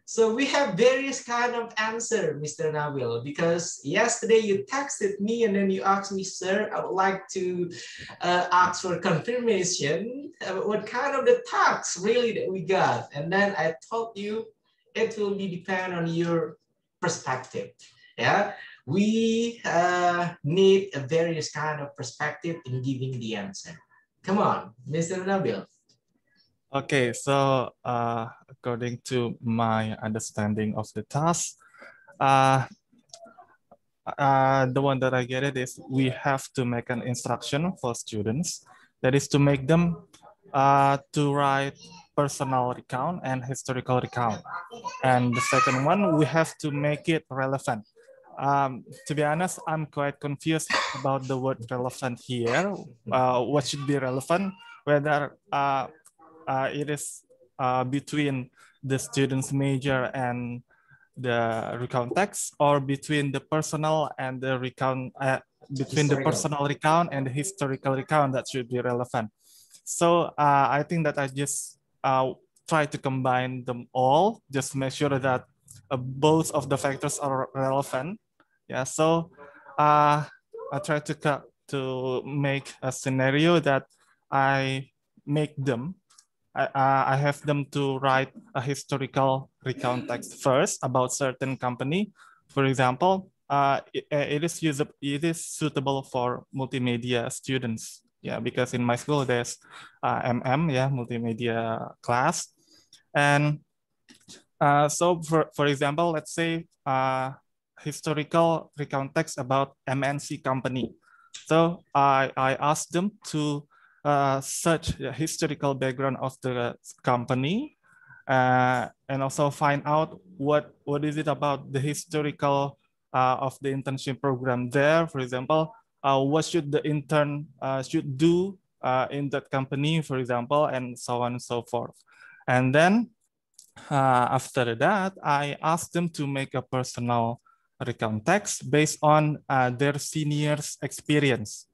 So we have various kind of answer, Mr. Nabil, because yesterday you texted me and then you asked me, sir, I would like to ask for confirmation what kind of the tax really that we got. And then I told you it will be depend on your perspective. Yeah, we need a various kind of perspective in giving the answer. Come on, Mr. Nabil. Okay, so according to my understanding of the task, the one that I get it is we have to make an instruction for students. That is to make them to write personal recount and historical recount. And the second one, we have to make it relevant. To be honest, I'm quite confused about the word relevant here. What should be relevant? Whether it is between the student's major and the recount text, or between the personal and the recount, between the personal recount and the historical recount that should be relevant. So I think that I just try to combine them all, just to make sure that both of the factors are relevant. Yeah, so I try to make a scenario that I make them. I have them to write a historical recount text first about certain company. For example, it is suitable for multimedia students. Yeah, because in my school there's MM, yeah, multimedia class, and so for example, let's say historical recount text about MNC company. So I asked them to search the historical background of the company and also find out what is it about the historical of the internship program there. For example, what should the intern should do in that company, for example, and so on and so forth. And then after that, I asked them to make a personal recount text based on their seniors' experience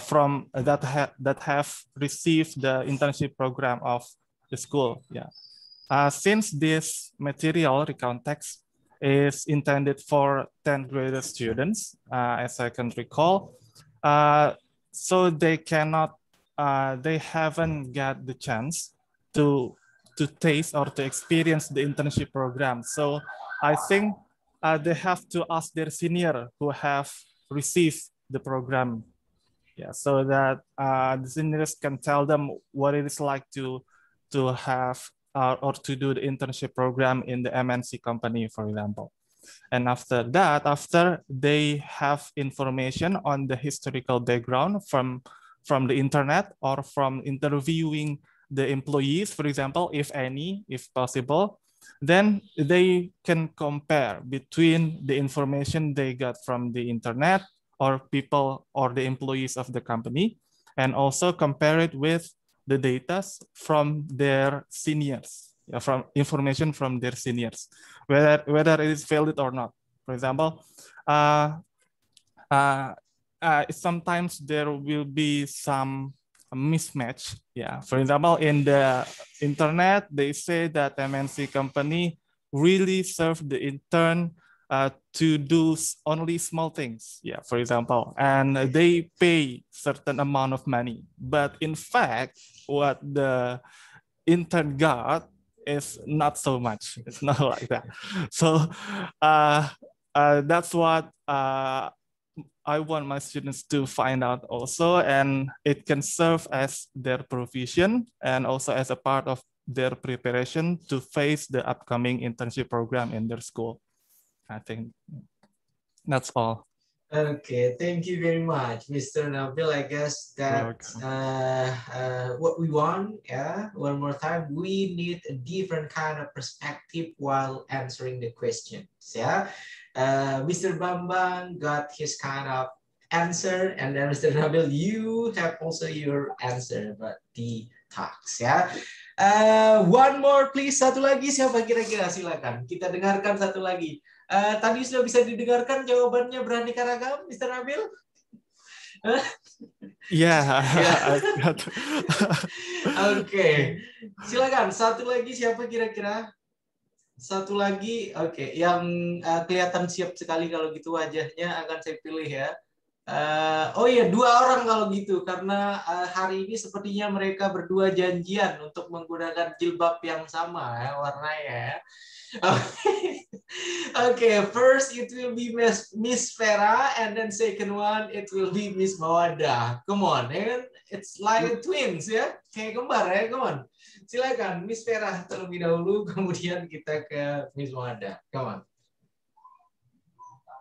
from that have received the internship program of the school. Yeah. Since this material recount text is intended for 10th grade students, as I can recall, so they cannot, they haven't got the chance to taste or to experience the internship program. So I think they have to ask their senior who have received the program. Yeah, so that the seniors can tell them what it is like to have or to do the internship program in the MNC company, for example. And after that, after they have information on the historical background from the internet or from interviewing the employees, for example, if any, if possible, then they can compare between the information they got from the internet or people or the employees of the company, and also compare it with the data from their seniors, from information from their seniors, whether it is valid or not. For example, sometimes there will be some mismatch. Yeah, for example, in the internet, they say that MNC company really serve the intern to do only small things. Yeah, for example, and they pay certain amount of money. But in fact, what the intern got is not so much. It's not like that. So that's what I want my students to find out also, and it can serve as their provision and also as a part of their preparation to face the upcoming internship program in their school. I think that's all. Okay, thank you very much, Mr. Nabil. I guess that's what we want. Yeah, one more time, we need a different kind of perspective while answering the questions. Yeah, Mr. Bambang got his kind of answer, and then Mr. Nabil, you have also your answer about the talks. Yeah. One more, please. Satu lagi, siapa kira-kira? Silakan. Kita dengarkan satu lagi. Tadi sudah bisa didengarkan jawabannya beraneka ragam, Mr. Nabil? Yeah. Oke, silakan. Satu lagi, siapa kira-kira? Satu lagi, oke. Yang kelihatan siap sekali kalau gitu wajahnya akan saya pilih ya. Oh iya, 2 orang kalau gitu, karena hari ini sepertinya mereka berdua janjian untuk menggunakan jilbab yang sama ya, warnanya ya. Okay, first it will be Miss Vera, and then second one it will be Miss Mawada. Come on, and it's like twins ya, kayak kembar ya. Come on, silakan Miss Vera terlebih dahulu, kemudian kita ke Miss Mawada. Come on.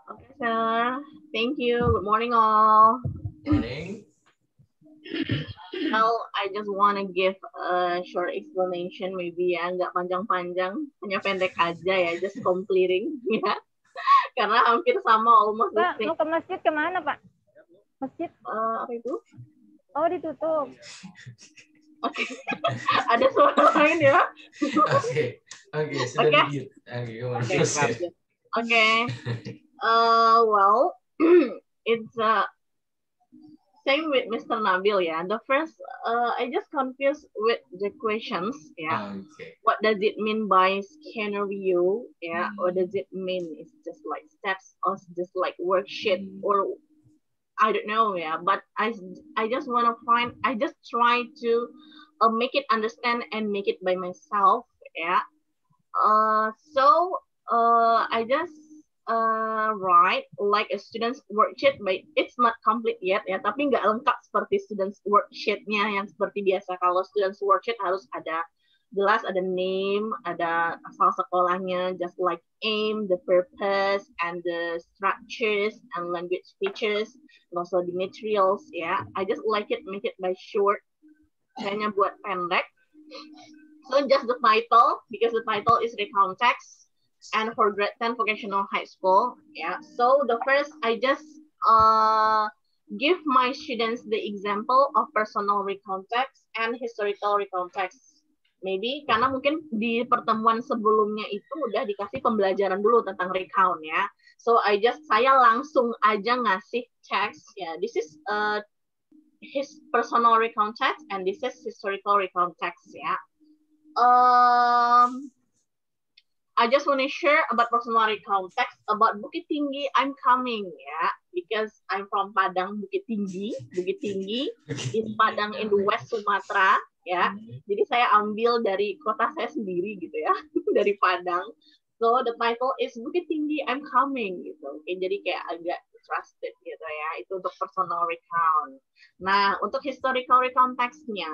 Okay, sir. Thank you. Good morning, all. Morning. Well, I just want to give a short explanation, maybe ya, nggak panjang-panjang, hanya pendek aja ya, just completing ya. Karena hampir sama, almost. Pak, mau ke masjid kemana, Pak? Masjid? Apa itu? Oh, ditutup. Oke. Ada suara lain ya? Oke, sudah di-mute. Oke. Well, it's same with Mr. Nabil, yeah. The first, I just confused with the questions, yeah. Okay. What does it mean by scanner view, yeah? What does it mean? It's just like steps or just like worksheet or I don't know, yeah. But I just want to find. I just try to make it understand and make it by myself, yeah. So I just write like a student's worksheet, but it's not complete yet ya, tapi nggak lengkap seperti student's worksheet-nya yang seperti biasa. Kalau student's worksheet harus ada jelas, ada name, ada asal sekolahnya, just like aim, the purpose, and the structures and language features, and also the materials ya. I just like it, make it by short. Kayaknya buat pendek. So just the title, because the title is recount text, and for grade 10 vocational high school, yeah. So the first, I just give my students the example of personal recount text and historical recount text. Maybe karena mungkin di pertemuan sebelumnya itu udah dikasih pembelajaran dulu tentang recount ya. So saya langsung aja ngasih text ya. This is his personal recount text and this is historical recount text ya. I just want to share about personal recount text about Bukit Tinggi. I'm coming ya, because I'm from Padang, Bukit Tinggi in Padang in the West Sumatera ya. Jadi saya ambil dari kota saya sendiri gitu ya, dari Padang. So the title is Bukit Tinggi, I'm coming gitu. Oke, jadi kayak agak trusted gitu ya. Itu untuk personal recount. Nah, untuk historical recount text-nya,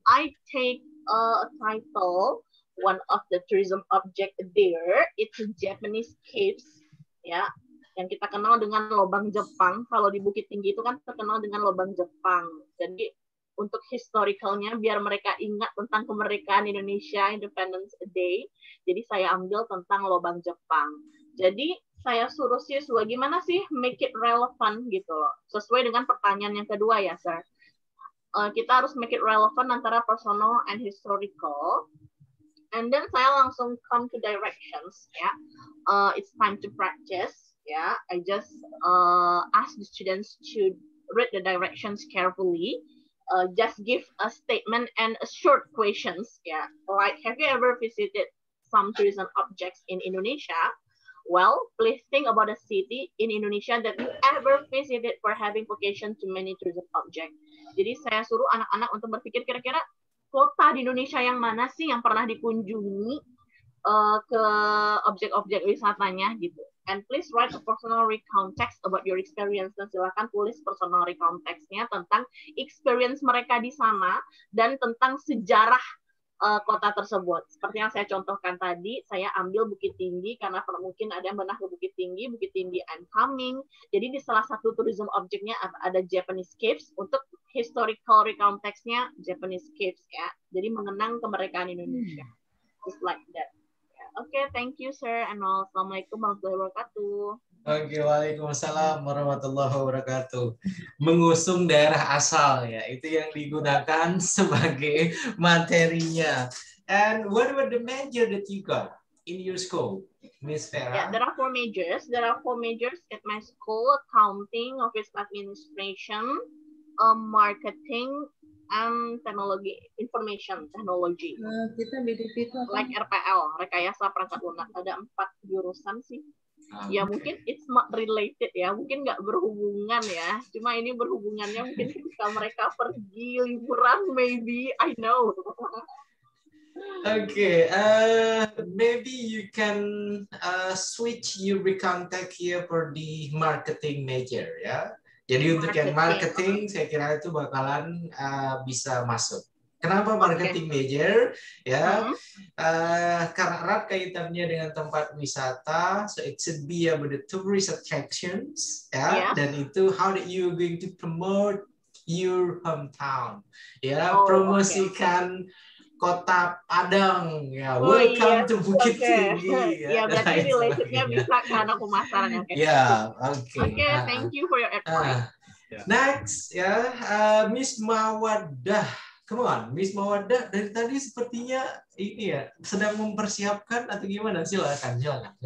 I take a title, one of the tourism object there, it's Japanese caves, ya, yang kita kenal dengan lobang Jepang. Kalau di Bukit Tinggi itu kan terkenal dengan lobang Jepang. Jadi untuk historicalnya, biar mereka ingat tentang kemerdekaan Indonesia, Independence Day, jadi saya ambil tentang lobang Jepang. Jadi saya suruh siswa gimana sih make it relevant gitu loh, sesuai dengan pertanyaan yang kedua ya, sir. Kita harus make it relevant antara personal and historical. And then saya langsung come to directions ya. It's time to practice ya. I just ask the students to read the directions carefully. Just give a statement and a short questions ya. Like, have you ever visited some tourism objects in Indonesia? Well, please think about a city in Indonesia that you ever visited for having vocation to many tourism objects. Jadi saya suruh anak-anak untuk berpikir kira-kira kota di Indonesia yang mana sih yang pernah dikunjungi ke objek-objek wisatanya gitu. And please write a personal recount text about your experience. Dan silakan tulis personal recount text-nya tentang experience mereka di sana dan tentang sejarah kota tersebut. Seperti yang saya contohkan tadi, saya ambil Bukit Tinggi karena mungkin ada yang pernah ke Bukit Tinggi I'm coming. Jadi di salah satu tourism objeknya ada Japanese caves. Untuk historical recount text-nya Japanese caves ya. Jadi mengenang kemerdekaan Indonesia. Just like that. Okay, thank you sir. And assalamualaikum warahmatullahi wabarakatuh. Oke, waalaikumsalam warahmatullahi wabarakatuh. Mengusung daerah asal ya, itu yang digunakan sebagai materinya. And what about the major that you got in your school, Miss Vera? Yeah, there are four majors. There are four majors at my school: accounting, office administration, marketing, and technology, information technology. Kita BDP itu apa? Like RPL, rekayasa perangkat lunak. Ada 4 jurusan sih. Ya mungkin it's not related ya, mungkin nggak berhubungan ya. Cuma ini berhubungannya mungkin ketika mereka pergi liburan, maybe, I know. Okay, maybe you can switch your recount text here for the marketing major ya. Jadi untuk yang marketing, saya kira itu bakalan bisa masuk. Kenapa marketing major? Ya, karena erat kaitannya dengan tempat wisata, so it should be about the tourist attractions, ya. Dan itu how that you going to promote your hometown, ya, promosikan kota Padang, ya. Welcome to Bukit Tinggi. Ya, berarti related-nya bisa ke anak pemasaran yang kayak. Ya, oke. Oke, thank you for your advice. Next, ya, Miss Mawadah. Come on, Miss Mawadah, dari tadi sepertinya ini ya sedang mempersiapkan atau gimana? Silakan gimana?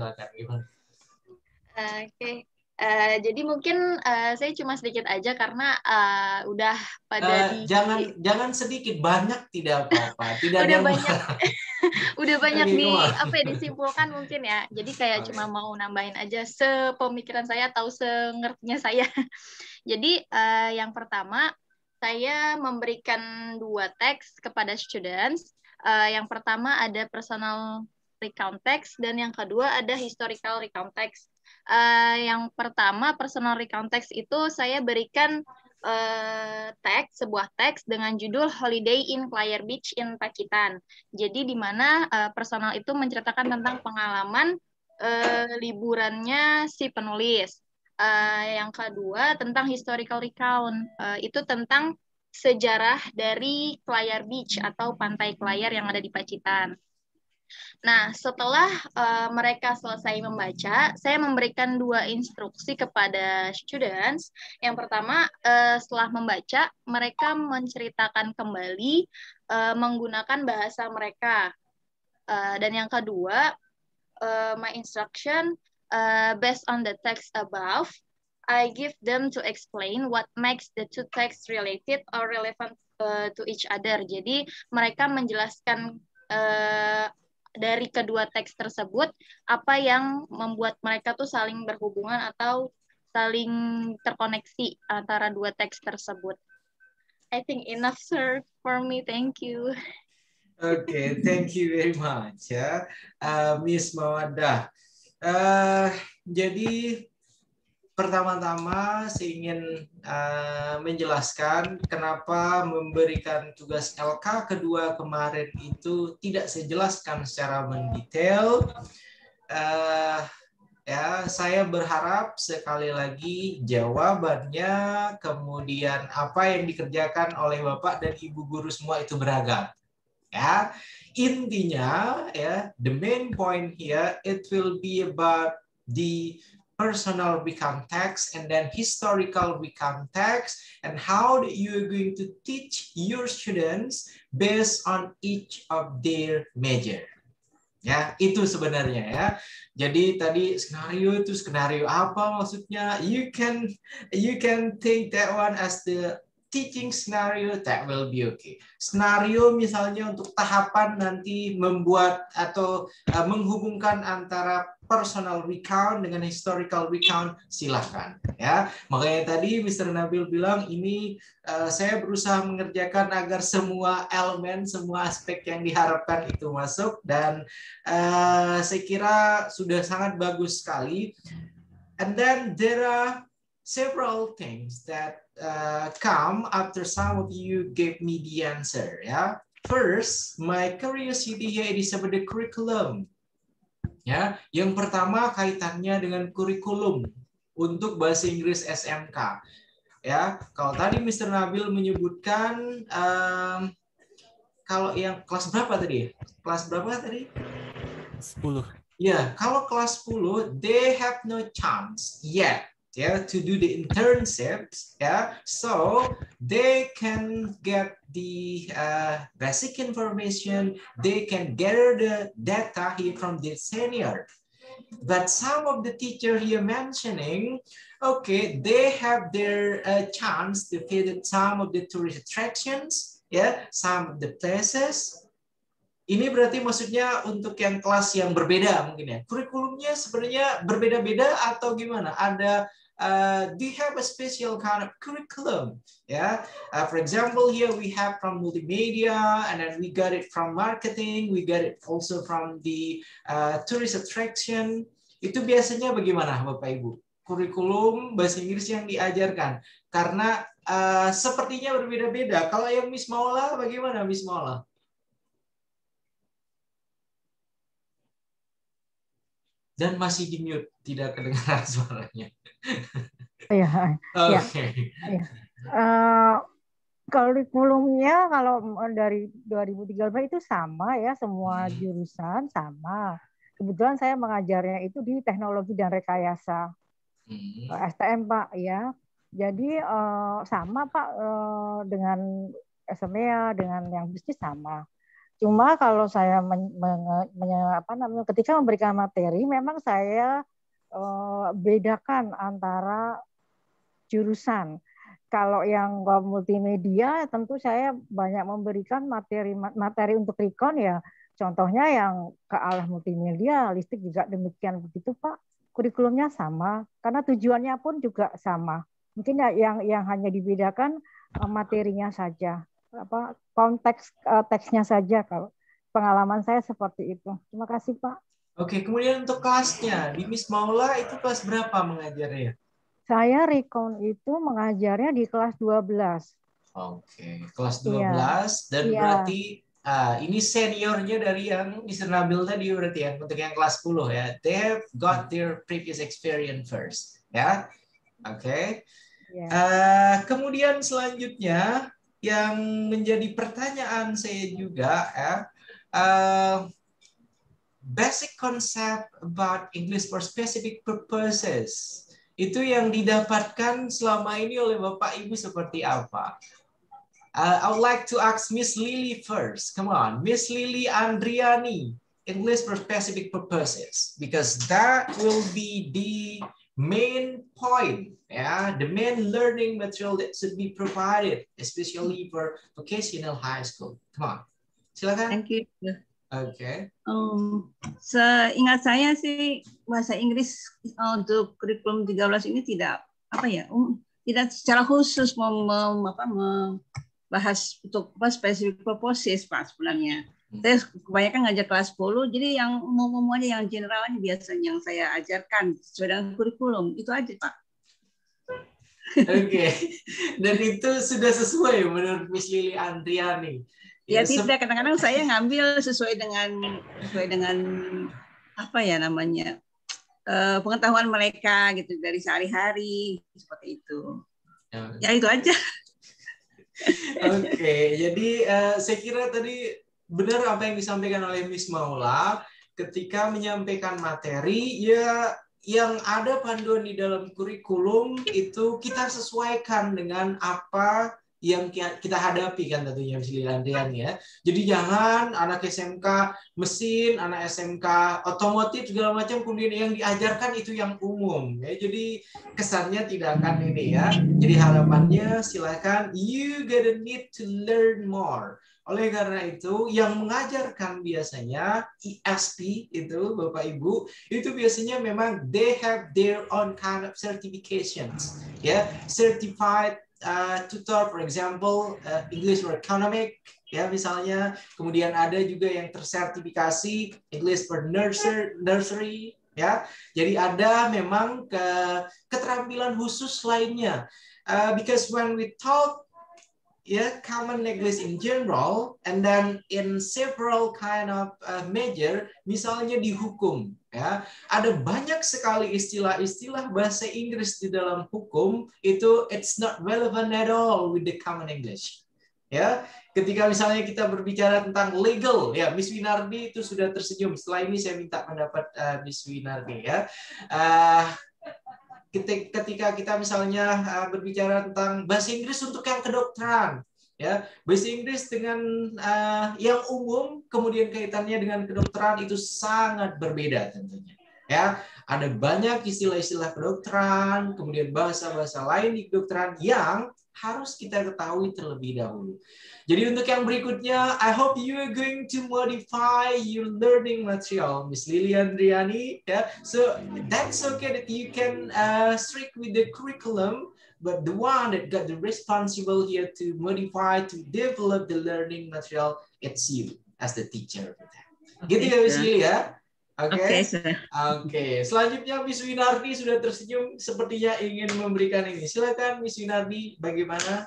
Oke. Jadi mungkin saya cuma sedikit aja karena udah pada jangan sedikit, banyak tidak apa-apa. Tidak udah ada banyak udah banyak disimpulkan mungkin ya. Jadi kayak cuma mau nambahin aja sepemikiran saya atau sengertinya saya. Jadi yang pertama, saya memberikan 2 teks kepada students. Yang pertama ada personal recount text, dan yang kedua ada historical recount text. Yang pertama, personal recount text itu saya berikan sebuah teks dengan judul Holiday in Clear Beach in Pacitan. Jadi di mana personal itu menceritakan tentang pengalaman liburannya si penulis. Yang kedua tentang historical recount, itu tentang sejarah dari Clear Beach atau pantai Clear yang ada di Pacitan. Nah, setelah mereka selesai membaca, saya memberikan 2 instruksi kepada students. Yang pertama, setelah membaca, mereka menceritakan kembali menggunakan bahasa mereka. Dan yang kedua, my instruction, based on the text above, I give them to explain what makes the two texts related or relevant to each other. Jadi, mereka menjelaskan dari kedua teks tersebut apa yang membuat mereka tuh saling berhubungan atau saling terkoneksi antara 2 teks tersebut. I think enough, sir, for me. Thank you. Okay, thank you very much ya, Miss Mawadah. Jadi pertama-tama saya ingin menjelaskan kenapa memberikan tugas LK kedua kemarin itu tidak saya jelaskan secara mendetail. Ya, saya berharap sekali lagi jawabannya, kemudian apa yang dikerjakan oleh Bapak dan Ibu guru semua itu beragam. Ya, intinya ya, the main point here it will be about the personal recount text and then historical recount text, and how you are going to teach your students based on each of their major. Ya, itu sebenarnya ya. Jadi tadi skenario itu skenario apa maksudnya? You can take that one as the teaching scenario, that will be okay. Skenario misalnya untuk tahapan nanti membuat atau menghubungkan antara personal recount dengan historical recount, silahkan ya. Makanya tadi Mr. Nabil bilang ini saya berusaha mengerjakan agar semua elemen, semua aspek yang diharapkan itu masuk, dan saya kira sudah sangat bagus sekali. And then there are several things that come after some of you gave me the answer. Yeah, first, my curiosity here is about the curriculum. Ya, yang pertama kaitannya dengan kurikulum untuk bahasa Inggris SMK. Ya, kalau tadi Mr. Nabil menyebutkan kalau yang kelas berapa tadi? Kelas berapa tadi? 10. Ya, kalau kelas 10, they have no chance yet. Yeah, to do the internships, yeah, so they can get the basic information, they can gather the data here from the senior. But some of the teacher here mentioning, okay, they have their chance to visit some of the tourist attractions, yeah, some of the places. Ini berarti maksudnya untuk yang kelas yang berbeda mungkin ya. Kurikulumnya sebenarnya berbeda-beda atau gimana? Ada do you have a special kind of curriculum? Yeah, for example, here we have from multimedia, and then we got it from marketing, we got it also from the tourist attraction. Itu biasanya bagaimana, Bapak Ibu? Kurikulum bahasa Inggris yang diajarkan, karena sepertinya berbeda-beda. Kalau yang Miss Maula, bagaimana Miss Maula? Dan masih di mute, tidak kedengaran suaranya. Ya, Oke. ya. Kurikulumnya kalau dari 2013 itu sama ya, semua jurusan sama. Kebetulan saya mengajarnya itu di teknologi dan rekayasa STM Pak ya. Jadi sama Pak dengan SMEA, dengan yang bisnis sama. Cuma kalau saya ketika memberikan materi, memang saya bedakan antara jurusan. Kalau yang multimedia, tentu saya banyak memberikan materi untuk recon ya. Contohnya yang ke arah multimedia, listrik juga demikian begitu Pak. Kurikulumnya sama, karena tujuannya pun juga sama. Mungkin yang hanya dibedakan materinya saja. Konteks teksnya saja kalau pengalaman saya seperti itu. Terima kasih Pak. Oke, kemudian untuk kelasnya di Miss Maula itu kelas berapa mengajarnya? Saya recount itu mengajarnya di kelas 12. Oke, kelas 12 dan berarti ini seniornya dari yang Mr. Nabil tadi berarti ya, untuk yang kelas 10 ya. They have got their previous experience first, ya. Oke. Kemudian selanjutnya yang menjadi pertanyaan saya juga ya, basic concept about English for specific purposes. Itu yang didapatkan selama ini oleh Bapak Ibu seperti apa? I would like to ask Miss Lily first. Come on, Miss Lily Andriani, English for specific purposes, because that will be the main point, yeah, the main learning material that should be provided, especially for vocational high school. Come on, silakan. Thank you. Oke. Seingat saya sih bahasa Inggris untuk kurikulum 13 ini tidak tidak secara khusus membahas untuk spesifik purposes Pak sebenarnya. Saya kebanyakan ngajar kelas 10, jadi yang umum aja, yang general biasanya yang saya ajarkan sesuai dengan kurikulum itu aja Pak. Oke. Dan itu sudah sesuai menurut Miss Lily Andriani. Ya tidak, kadang-kadang saya ngambil sesuai dengan apa ya namanya pengetahuan mereka gitu dari sehari-hari seperti itu. Ya itu aja. Oke, jadi saya kira tadi benar apa yang disampaikan oleh Miss Maula ketika menyampaikan materi ya, yang ada panduan di dalam kurikulum itu kita sesuaikan dengan apa yang kita hadapi kan tentunya Miss Lilian ya. Jadi jangan anak SMK mesin, anak SMK otomotif segala macam kemudian yang diajarkan itu yang umum ya. Jadi kesannya tidak akan ini ya. Jadi harapannya silakan you gonna need to learn more. Oleh karena itu yang mengajarkan biasanya ESP itu Bapak Ibu itu biasanya memang they have their own kind of certifications ya, certified tutor, for example, English for Economic, ya misalnya. Kemudian ada juga yang tersertifikasi English for Nursery, ya. Jadi ada memang keterampilan khusus lainnya. Because when we talk common English in general, and then in several kind of major, misalnya di hukum, ya ada banyak sekali istilah-istilah bahasa Inggris di dalam hukum itu it's not relevant at all with the common English. Ya, ketika misalnya kita berbicara tentang legal, ya Miss Winardi itu sudah tersenyum. Setelah ini saya minta pendapat Miss Winardi ya. Ketika kita misalnya berbicara tentang bahasa Inggris untuk yang kedokteran, ya bahasa Inggris dengan yang umum kemudian kaitannya dengan kedokteran itu sangat berbeda tentunya. Ya, ada banyak istilah-istilah kedokteran, kemudian bahasa-bahasa lain di kedokteran yang harus kita ketahui terlebih dahulu. Jadi untuk yang berikutnya, I hope you are going to modify your learning material, Miss Lily Andriani. Yeah. So that's okay that you can stick with the curriculum, but the one that got the responsible here to modify, to develop the learning material, it's you as the teacher. Gitu ya Miss Lily ya. Oke. Oke. Selanjutnya Miss Winardi sudah tersenyum, sepertinya ingin memberikan ini. Silakan Miss Winardi, bagaimana?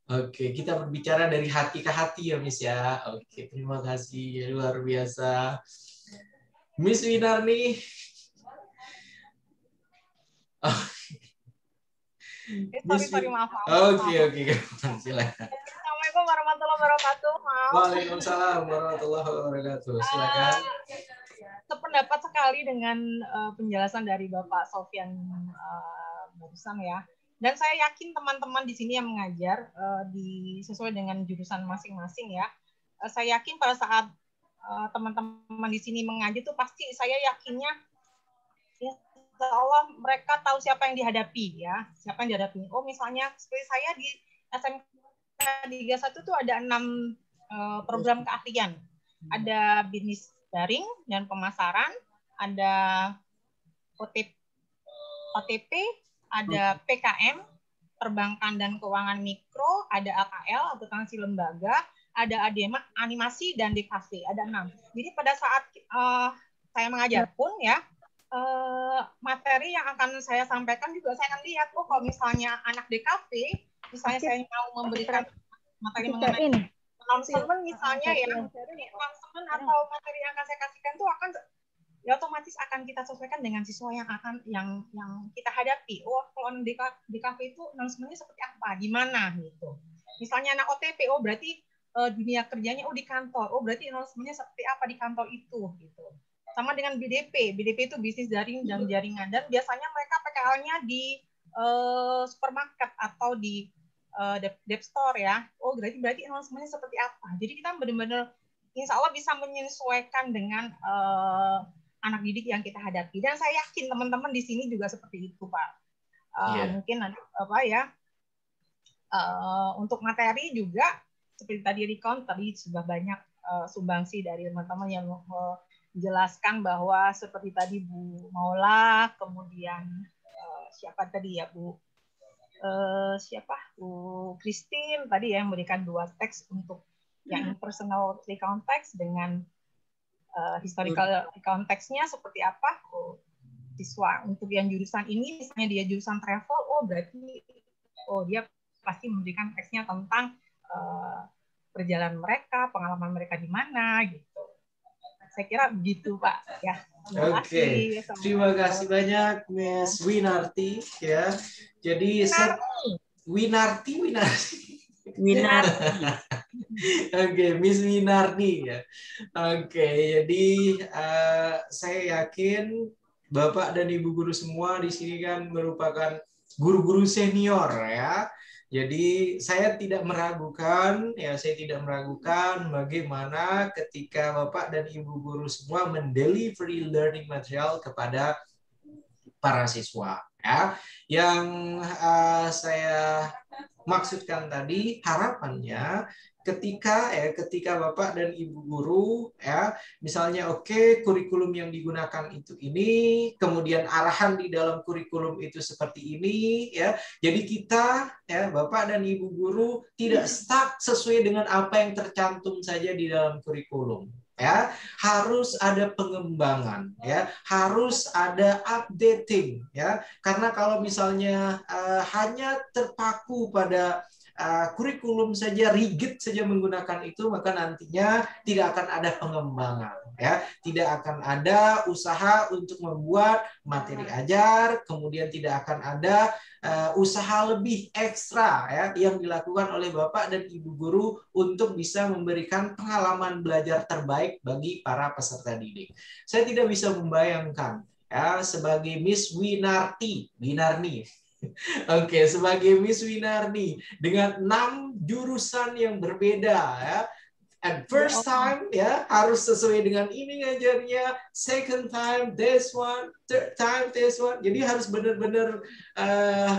Oke, kita berbicara dari hati ke hati ya Miss ya. Oke, terima kasih, luar biasa. Miss Winardi. Sorry, maaf. Oke, silakan. Assalamualaikum warahmatullahi wabarakatuh. Maaf. Waalaikumsalam warahmatullahi wabarakatuh. Silakan. Sependapat sekali dengan penjelasan dari Bapak Sofyan barusan ya. Dan saya yakin teman-teman di sini yang mengajar sesuai dengan jurusan masing-masing ya. Saya yakin pada saat teman-teman di sini mengajar itu pasti saya yakinnya ya, insya Allah mereka tahu siapa yang dihadapi ya. Siapa yang dihadapi. Oh misalnya seperti saya di SMK 31 itu ada 6 program keahlian. Ada bisnis daring dan pemasaran, ada OTP, ada PKM, perbankan dan keuangan mikro, ada AKL, akuntansi lembaga, ada animasi dan DKV, ada 6. Jadi pada saat saya mengajar pun ya, materi yang akan saya sampaikan juga saya akan lihat, oh kalau misalnya anak DKV, misalnya saya mau memberikan materi mengenai announcement misalnya ya, announcement atau materi yang akan saya kasihkan itu akan ya otomatis akan kita sesuaikan dengan siswa yang kita hadapi. Oh, kalau DKV itu announcement-nya seperti apa, di mana gitu. Misalnya anak OTP, oh berarti dunia kerjanya di kantor. Oh berarti announcement-nya seperti apa di kantor itu gitu. Sama dengan BDP. BDP itu bisnis daring dan jaringan, dan biasanya mereka PKL-nya di supermarket atau di dep store ya. Oh berarti announcement-nya seperti apa. Jadi kita benar-benar insya Allah bisa menyesuaikan dengan anak didik yang kita hadapi, dan saya yakin teman-teman di sini juga seperti itu, Pak. Mungkin nanti untuk materi juga seperti tadi recount, tadi sudah banyak sumbangsi dari teman-teman yang menjelaskan bahwa seperti tadi Bu Maula, kemudian siapa tadi ya Bu Christine tadi ya, memberikan 2 teks untuk yang personal recount text dengan historical context-nya seperti apa. Siswa untuk yang jurusan ini, misalnya dia jurusan travel, berarti dia pasti memberikan teksnya tentang perjalanan mereka, pengalaman mereka di mana gitu. Saya kira begitu Pak ya. Oke, terima kasih banyak Miss Winarti ya. Jadi Winarti. Oke, Miss Winarti ya. Oke, jadi saya yakin Bapak dan Ibu guru semua di sini kan merupakan guru-guru senior ya. Jadi saya tidak meragukan bagaimana ketika Bapak dan Ibu guru semua mendelivery learning material kepada para siswa ya. Yang saya maksudkan tadi, harapannya ketika Bapak dan Ibu guru ya, misalnya kurikulum yang digunakan ini, kemudian arahan di dalam kurikulum itu seperti ini ya. Jadi kita ya, Bapak dan Ibu guru tidak stuck sesuai dengan apa yang tercantum saja di dalam kurikulum. Ya, harus ada pengembangan ya, harus ada updating ya, karena kalau misalnya hanya terpaku pada kurikulum saja, rigid saja menggunakan itu, maka nantinya tidak akan ada pengembangan ya, tidak akan ada usaha untuk membuat materi ajar, kemudian tidak akan ada usaha lebih ekstra ya yang dilakukan oleh Bapak dan Ibu guru untuk bisa memberikan pengalaman belajar terbaik bagi para peserta didik. Saya tidak bisa membayangkan ya, sebagai Miss Winarti, sebagai Miss Winarti dengan 6 jurusan yang berbeda ya. At first time ya harus sesuai dengan ini ngajarnya, second time this one, third time this one. Jadi harus benar-benar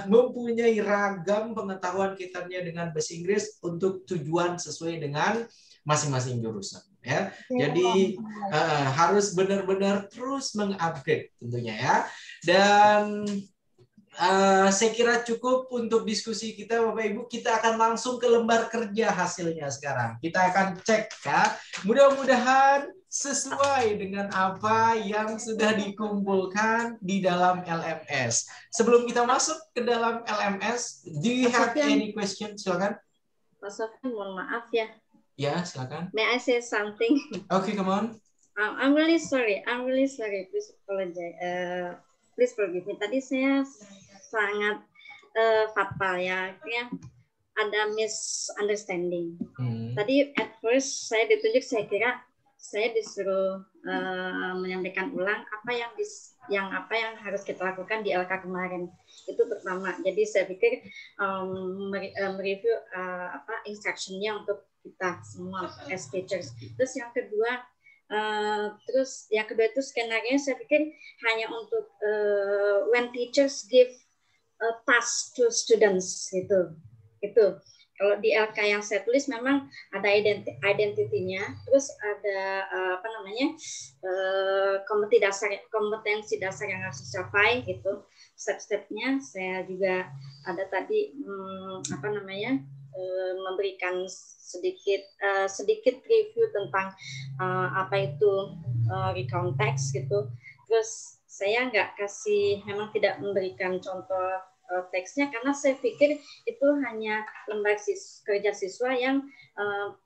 mempunyai ragam pengetahuan kitabnya dengan bahasa Inggris untuk tujuan sesuai dengan masing-masing jurusan ya. Jadi harus benar-benar terus mengupgrade tentunya ya. Dan saya kira cukup untuk diskusi kita Bapak Ibu. Kita akan langsung ke lembar kerja hasilnya sekarang. Kita akan cek ya. Mudah-mudahan sesuai dengan apa yang sudah dikumpulkan di dalam LMS. Sebelum kita masuk ke dalam LMS, do you have any question? Silakan. Pak Sofyan, mohon maaf ya. Ya, silakan. May I say something? Okay, come on. I'm really sorry. Please apologize. Please forgive me. Tadi saya sangat fatal ya. Akhirnya ada misunderstanding. Tadi at first saya ditunjuk, saya kira saya disuruh menyampaikan ulang apa yang harus kita lakukan di LK kemarin. Itu pertama. Jadi saya pikir mereview instruction-nya untuk kita semua as teachers. Terus yang kedua itu skenario saya pikir hanya untuk when teachers give a task to students gitu. Kalau di LK yang saya tulis memang ada identitinya, terus ada kompetensi dasar yang harus dicapai gitu. Step-stepnya saya juga ada tadi memberikan sedikit review tentang apa itu recount text gitu. Terus saya memang tidak memberikan contoh teksnya karena saya pikir itu hanya lembar kerja siswa yang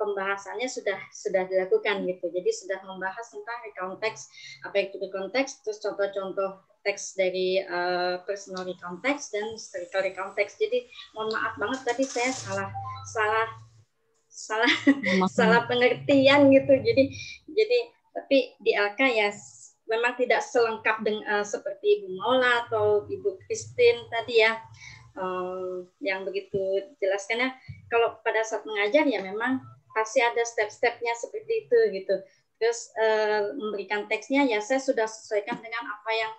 pembahasannya sudah dilakukan gitu. Jadi sudah membahas tentang recount text, apa itu recount text, terus contoh-contoh teks dari personal recount text dan historical recount text. Jadi mohon maaf banget tadi saya salah pengertian gitu. Jadi tapi di LK ya memang tidak selengkap dengan seperti Ibu Maula atau Ibu Christine tadi ya, yang begitu jelaskannya. Kalau pada saat mengajar ya memang pasti ada step-stepnya seperti itu gitu. Terus memberikan teksnya ya saya sudah sesuaikan dengan apa yang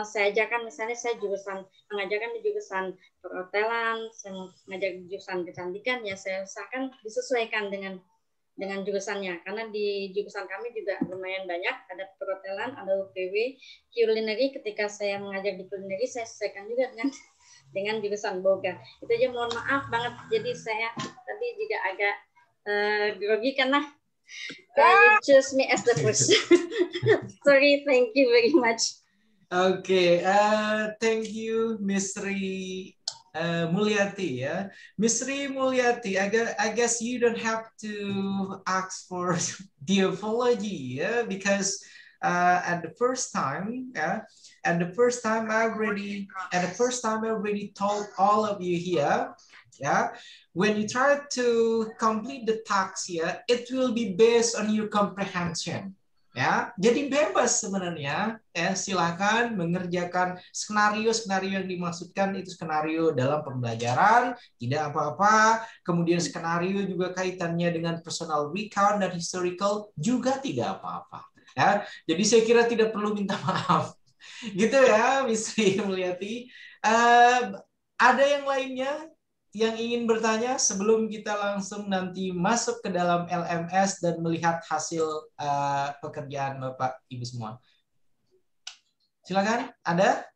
saya ajarkan. Misalnya saya mengajarkan di jurusan perhotelan, saya mengajar di jurusan kecantikan, ya saya usahakan disesuaikan dengan jurusannya, karena di jurusan kami juga lumayan banyak, ada perhotelan, ada UPW, culinary. Ketika saya mengajar di culinary, saya sesuaikan juga dengan jurusan boga. Itu aja, mohon maaf banget. Jadi saya tadi juga agak grogi karena you choose me as the first. Sorry, thank you very much. Okay, thank you, Ms. Sri Mulyati. Yeah, Ms. Sri Mulyati. I guess you don't have to ask for the apology, yeah, because at the first time I already told all of you here, yeah, when you try to complete the task here, it will be based on your comprehension. Ya, jadi bebas sebenarnya. Ya, silakan mengerjakan skenario yang dimaksudkan itu skenario dalam pembelajaran, tidak apa-apa. Kemudian skenario juga kaitannya dengan personal recount dan historical juga tidak apa-apa. Ya, jadi saya kira tidak perlu minta maaf. Gitu ya, Ms. Sri Mulyati. Ada yang lainnya yang ingin bertanya sebelum kita langsung nanti masuk ke dalam LMS dan melihat hasil pekerjaan Bapak Ibu semua? Silakan, ada?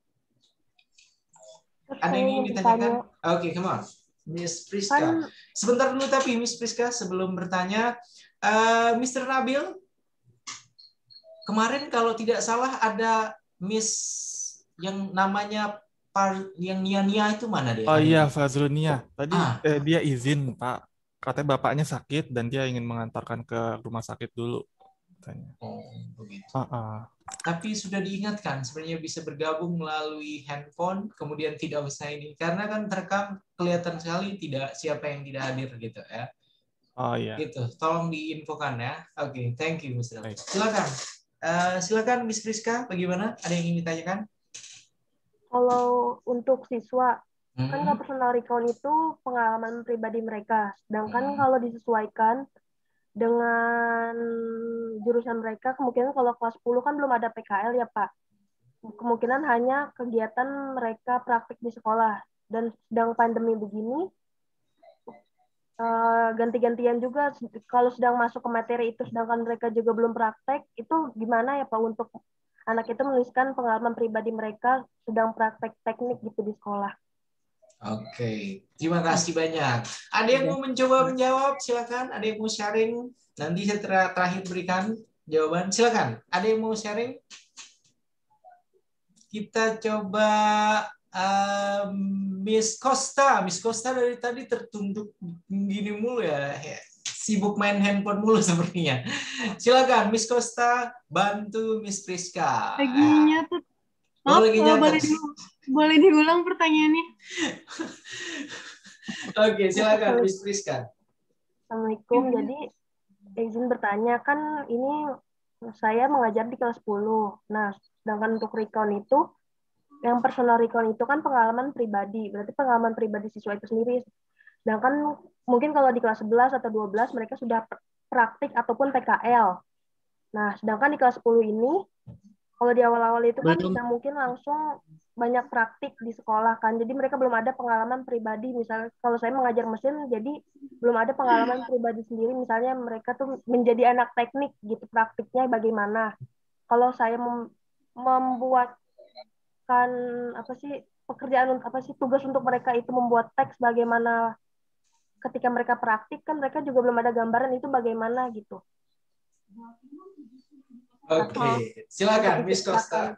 Ada yang ingin ditanyakan? Oke, come on. Miss Priska. Sebentar dulu tapi Miss Priska sebelum bertanya. Mr. Nabil, kemarin kalau tidak salah ada Miss yang namanya yang Nia itu mana dia? Oh iya, Fazrul Nia. Tadi dia izin, Pak. Katanya bapaknya sakit dan dia ingin mengantarkan ke rumah sakit dulu. Katanya. Oh, begitu. Tapi sudah diingatkan sebenarnya bisa bergabung melalui handphone, kemudian tidak usah ini. Karena kan terekam kelihatan sekali tidak siapa yang tidak hadir gitu ya. Oh iya. Gitu. Tolong diinfokan ya. Oke, thank you, Mr. Silakan. Silakan Miss Priska, bagaimana? Ada yang ingin ditanyakan? Kalau untuk siswa, kan kalau personal recount itu pengalaman pribadi mereka. Sedangkan kalau disesuaikan dengan jurusan mereka, kemungkinan kalau kelas 10 kan belum ada PKL ya Pak. Kemungkinan hanya kegiatan mereka praktik di sekolah. Dan sedang pandemi begini, ganti-gantian juga. Kalau sedang masuk ke materi itu, sedangkan mereka juga belum praktek, itu gimana ya Pak untuk anak itu menuliskan pengalaman pribadi mereka sedang praktek teknik gitu di sekolah. Oke, terima kasih banyak. Ada yang mau mencoba menjawab? Silakan. Ada yang mau sharing? Nanti saya terakhir berikan jawaban. Silakan. Ada yang mau sharing? Kita coba Miss Costa. Miss Costa dari tadi tertunduk gini mulu ya. Sibuk main handphone mulu sepertinya. Silakan Miss Costa bantu Miss Priska. Lagi nyatet. Boleh diulang pertanyaannya? Oke, silakan Miss Priska. Assalamualaikum. Jadi izin bertanya, kan ini saya mengajar di kelas 10. Nah, sedangkan untuk recount itu, yang personal recount itu kan pengalaman pribadi. Berarti pengalaman pribadi siswa itu sendiri. Sedangkan mungkin kalau di kelas 11 atau 12 mereka sudah praktik ataupun PKL. Nah, sedangkan di kelas 10 ini Kalau di awal-awal itu kan Belum. bisa mungkin langsung banyak praktik di sekolah kan. Jadi mereka belum ada pengalaman pribadi. Misalnya kalau saya mengajar mesin, jadi belum ada pengalaman pribadi sendiri. Misalnya mereka tuh menjadi anak teknik gitu, praktiknya bagaimana. Kalau saya membuatkan apa sih pekerjaan apa sih tugas untuk mereka itu membuat teks bagaimana ketika mereka praktik kan mereka juga belum ada gambaran itu bagaimana gitu. Oke, silakan Miss Costa.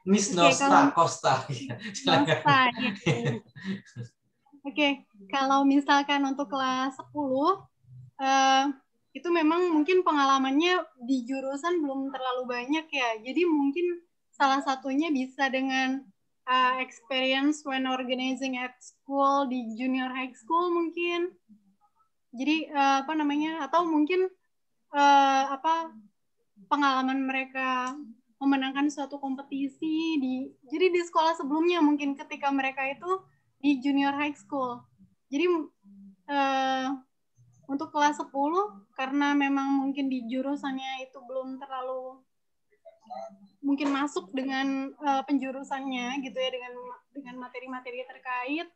Miss Nosta, Costa. Silakan. Nosta, ya. Oke, kalau misalkan untuk kelas 10, itu memang mungkin pengalamannya di jurusan belum terlalu banyak ya. Jadi mungkin salah satunya bisa dengan experience when organizing at school, di junior high school mungkin. Jadi apa namanya, atau mungkin pengalaman mereka memenangkan suatu kompetisi jadi di sekolah sebelumnya mungkin ketika mereka itu di junior high school. Jadi untuk kelas 10 karena memang mungkin di jurusannya itu belum terlalu mungkin masuk dengan penjurusannya gitu ya, dengan materi-materi terkait,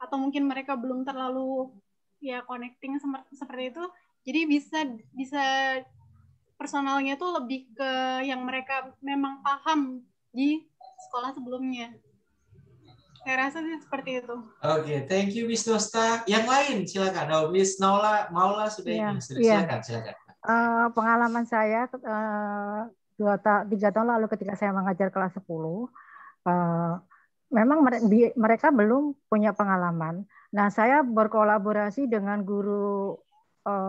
atau mungkin mereka belum terlalu ya connecting seperti itu. Jadi bisa personalnya tuh lebih ke yang mereka memang paham di sekolah sebelumnya. Saya rasa sih seperti itu. Oke, thank you Miss Nosta. Yang lain silakan. Oh, Miss Maula sudah ini. Silakan. Pengalaman saya 3 tahun lalu ketika saya mengajar kelas 10, memang mereka belum punya pengalaman. Nah, saya berkolaborasi dengan guru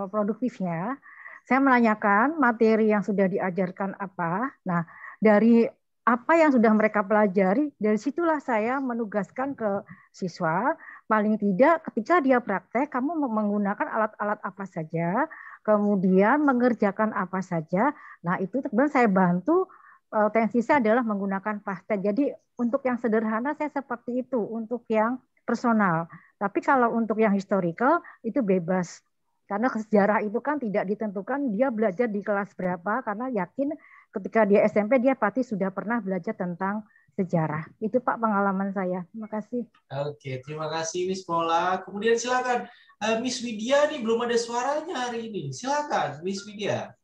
produktifnya. Saya menanyakan materi yang sudah diajarkan apa. Nah, dari apa yang sudah mereka pelajari, dari situlah saya menugaskan ke siswa, paling tidak ketika dia praktek, kamu menggunakan alat-alat apa saja, kemudian mengerjakan apa saja. Nah, itu kemudian saya bantu, sisa adalah menggunakan pastel. Jadi untuk yang sederhana saya seperti itu, untuk yang personal. Tapi kalau untuk yang historical, itu bebas. Karena sejarah itu kan tidak ditentukan dia belajar di kelas berapa, karena yakin ketika dia SMP dia pasti sudah pernah belajar tentang sejarah. Itu Pak pengalaman saya. Terima kasih. Oke, terima kasih Miss Mola. Kemudian silakan Miss Widya nih, belum ada suaranya hari ini. Silakan Miss Widya.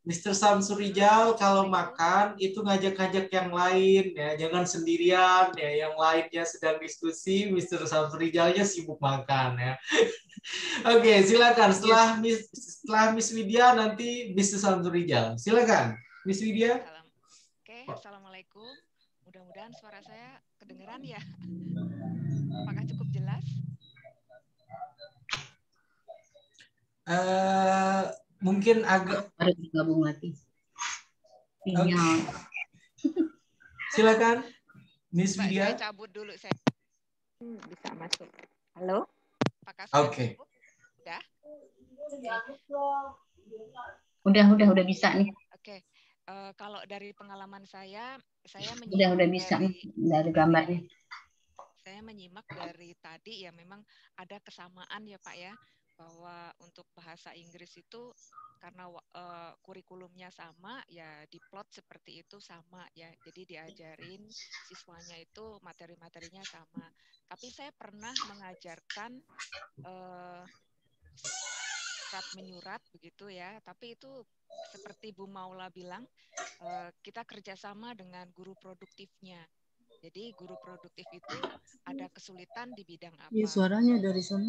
Mr. Samsurijal kalau makan itu ngajak-ngajak yang lain ya, jangan sendirian ya, yang lainnya sedang diskusi, Mr. Samsurijalnya sibuk makan ya. Oke, silakan setelah Miss Widya nanti Mr. Samsurijal. Silakan Miss Widya. Oke, assalamualaikum. Mudah-mudahan suara saya kedengeran ya. Apakah cukup jelas? Mungkin agak harus digabung lagi. Okay. Silakan Miss Widya. Saya cabut dulu saya. Bisa masuk. Halo? Oke. Udah bisa nih. Oke. Kalau dari pengalaman saya udah bisa dari gambarnya. Saya menyimak dari tadi ya, memang ada kesamaan ya Pak ya, bahwa untuk bahasa Inggris itu karena kurikulumnya sama ya, diplot seperti itu sama ya, jadi diajarin siswanya itu materi-materinya sama. Tapi saya pernah mengajarkan surat menyurat begitu ya, tapi itu seperti Bu Maula bilang, kita kerjasama dengan guru produktifnya. Jadi guru produktif itu ada kesulitan di bidang apa? Ya, suaranya dari sana.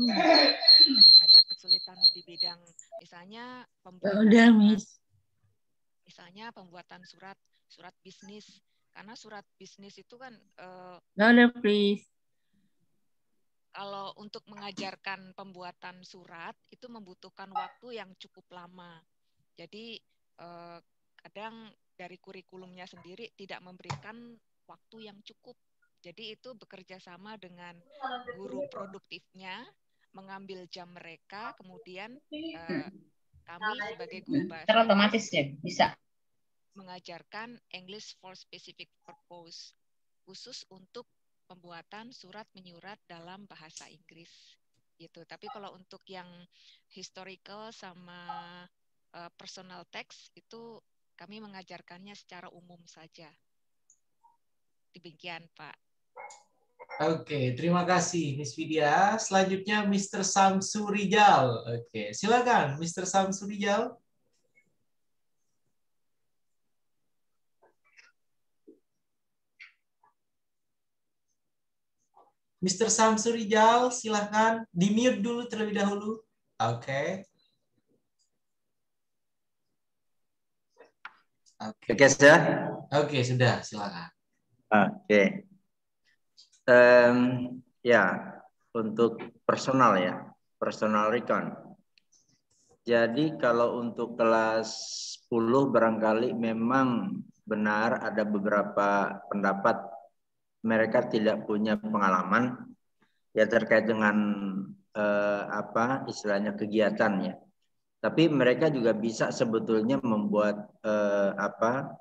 Ada kesulitan di bidang misalnya pembuatan surat bisnis. Karena surat bisnis itu kan please. Kalau untuk mengajarkan pembuatan surat itu membutuhkan waktu yang cukup lama. Jadi kadang dari kurikulumnya sendiri tidak memberikan waktu yang cukup. Jadi itu bekerja sama dengan guru produktifnya, mengambil jam mereka, kemudian kami sebagai guru bahasa otomatis ya bisa mengajarkan English for specific purpose, khusus untuk pembuatan surat menyurat dalam bahasa Inggris. gitu. Tapi kalau untuk yang historical sama personal text itu kami mengajarkannya secara umum saja. Demikian, Pak. Oke, terima kasih Miss Vidya. Selanjutnya Mr. Samsu Rijal. Oke, silakan Mr. Samsu Rijal. Mr. Samsu Rijal, silakan di-mute dulu terlebih dahulu. Oke. Oke, sudah? Oke, sudah, silakan. Oke. Ya, untuk personal ya, personal recon. Jadi kalau untuk kelas 10 barangkali memang benar ada beberapa pendapat mereka tidak punya pengalaman ya terkait dengan apa istilahnya kegiatan ya. Tapi mereka juga bisa sebetulnya membuat apa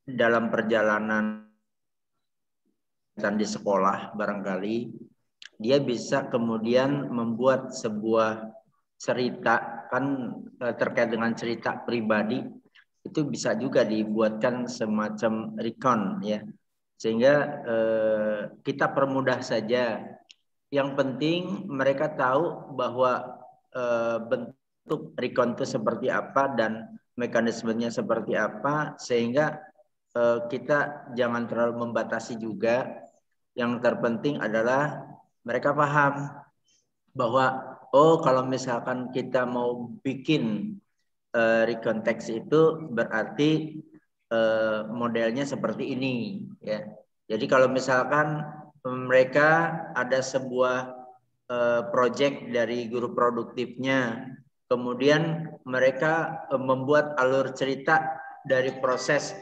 dalam perjalanan di sekolah barangkali dia bisa kemudian membuat sebuah cerita kan terkait dengan cerita pribadi itu bisa juga dibuatkan semacam recon ya sehingga kita permudah saja. Yang penting mereka tahu bahwa bentuk recon itu seperti apa dan mekanismenya seperti apa sehingga kita jangan terlalu membatasi juga. Yang terpenting adalah mereka paham bahwa oh kalau misalkan kita mau bikin recon text itu berarti modelnya seperti ini ya. Jadi kalau misalkan mereka ada sebuah project dari guru produktifnya, kemudian mereka membuat alur cerita dari proses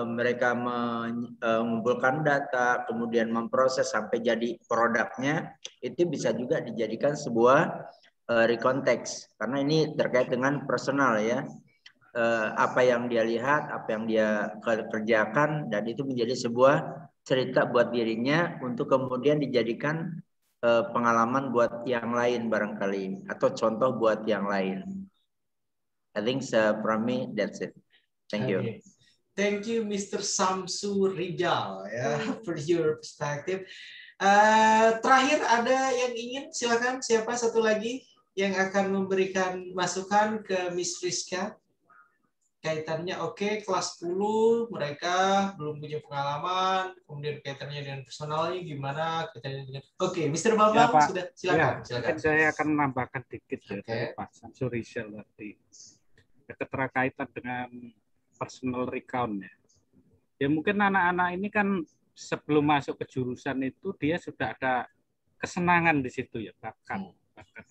mereka mengumpulkan data, kemudian memproses sampai jadi produknya, itu bisa juga dijadikan sebuah recon text karena ini terkait dengan personal ya, apa yang dia lihat, apa yang dia kerjakan, dan itu menjadi sebuah cerita buat dirinya untuk kemudian dijadikan pengalaman buat yang lain barangkali atau contoh buat yang lain. I think from me that's it. Thank you. Okay. Thank you, Mr. Samsu Rijal, ya, for your perspective. Terakhir ada yang ingin, silakan siapa satu lagi yang akan memberikan masukan ke Miss Rizka. Kaitannya oke, kelas 10 mereka belum punya pengalaman, kemudian kaitannya dengan personalnya gimana, kaitannya dengan oke, Mr. Bambang ya, sudah silakan, ya, silakan. Saya akan menambahkan dikit ya dari Pak Samsu Rijal tadi. Keterkaitan dengan personal recount ya. Ya mungkin anak-anak ini kan sebelum masuk ke jurusan itu dia sudah ada kesenangan di situ ya, bahkan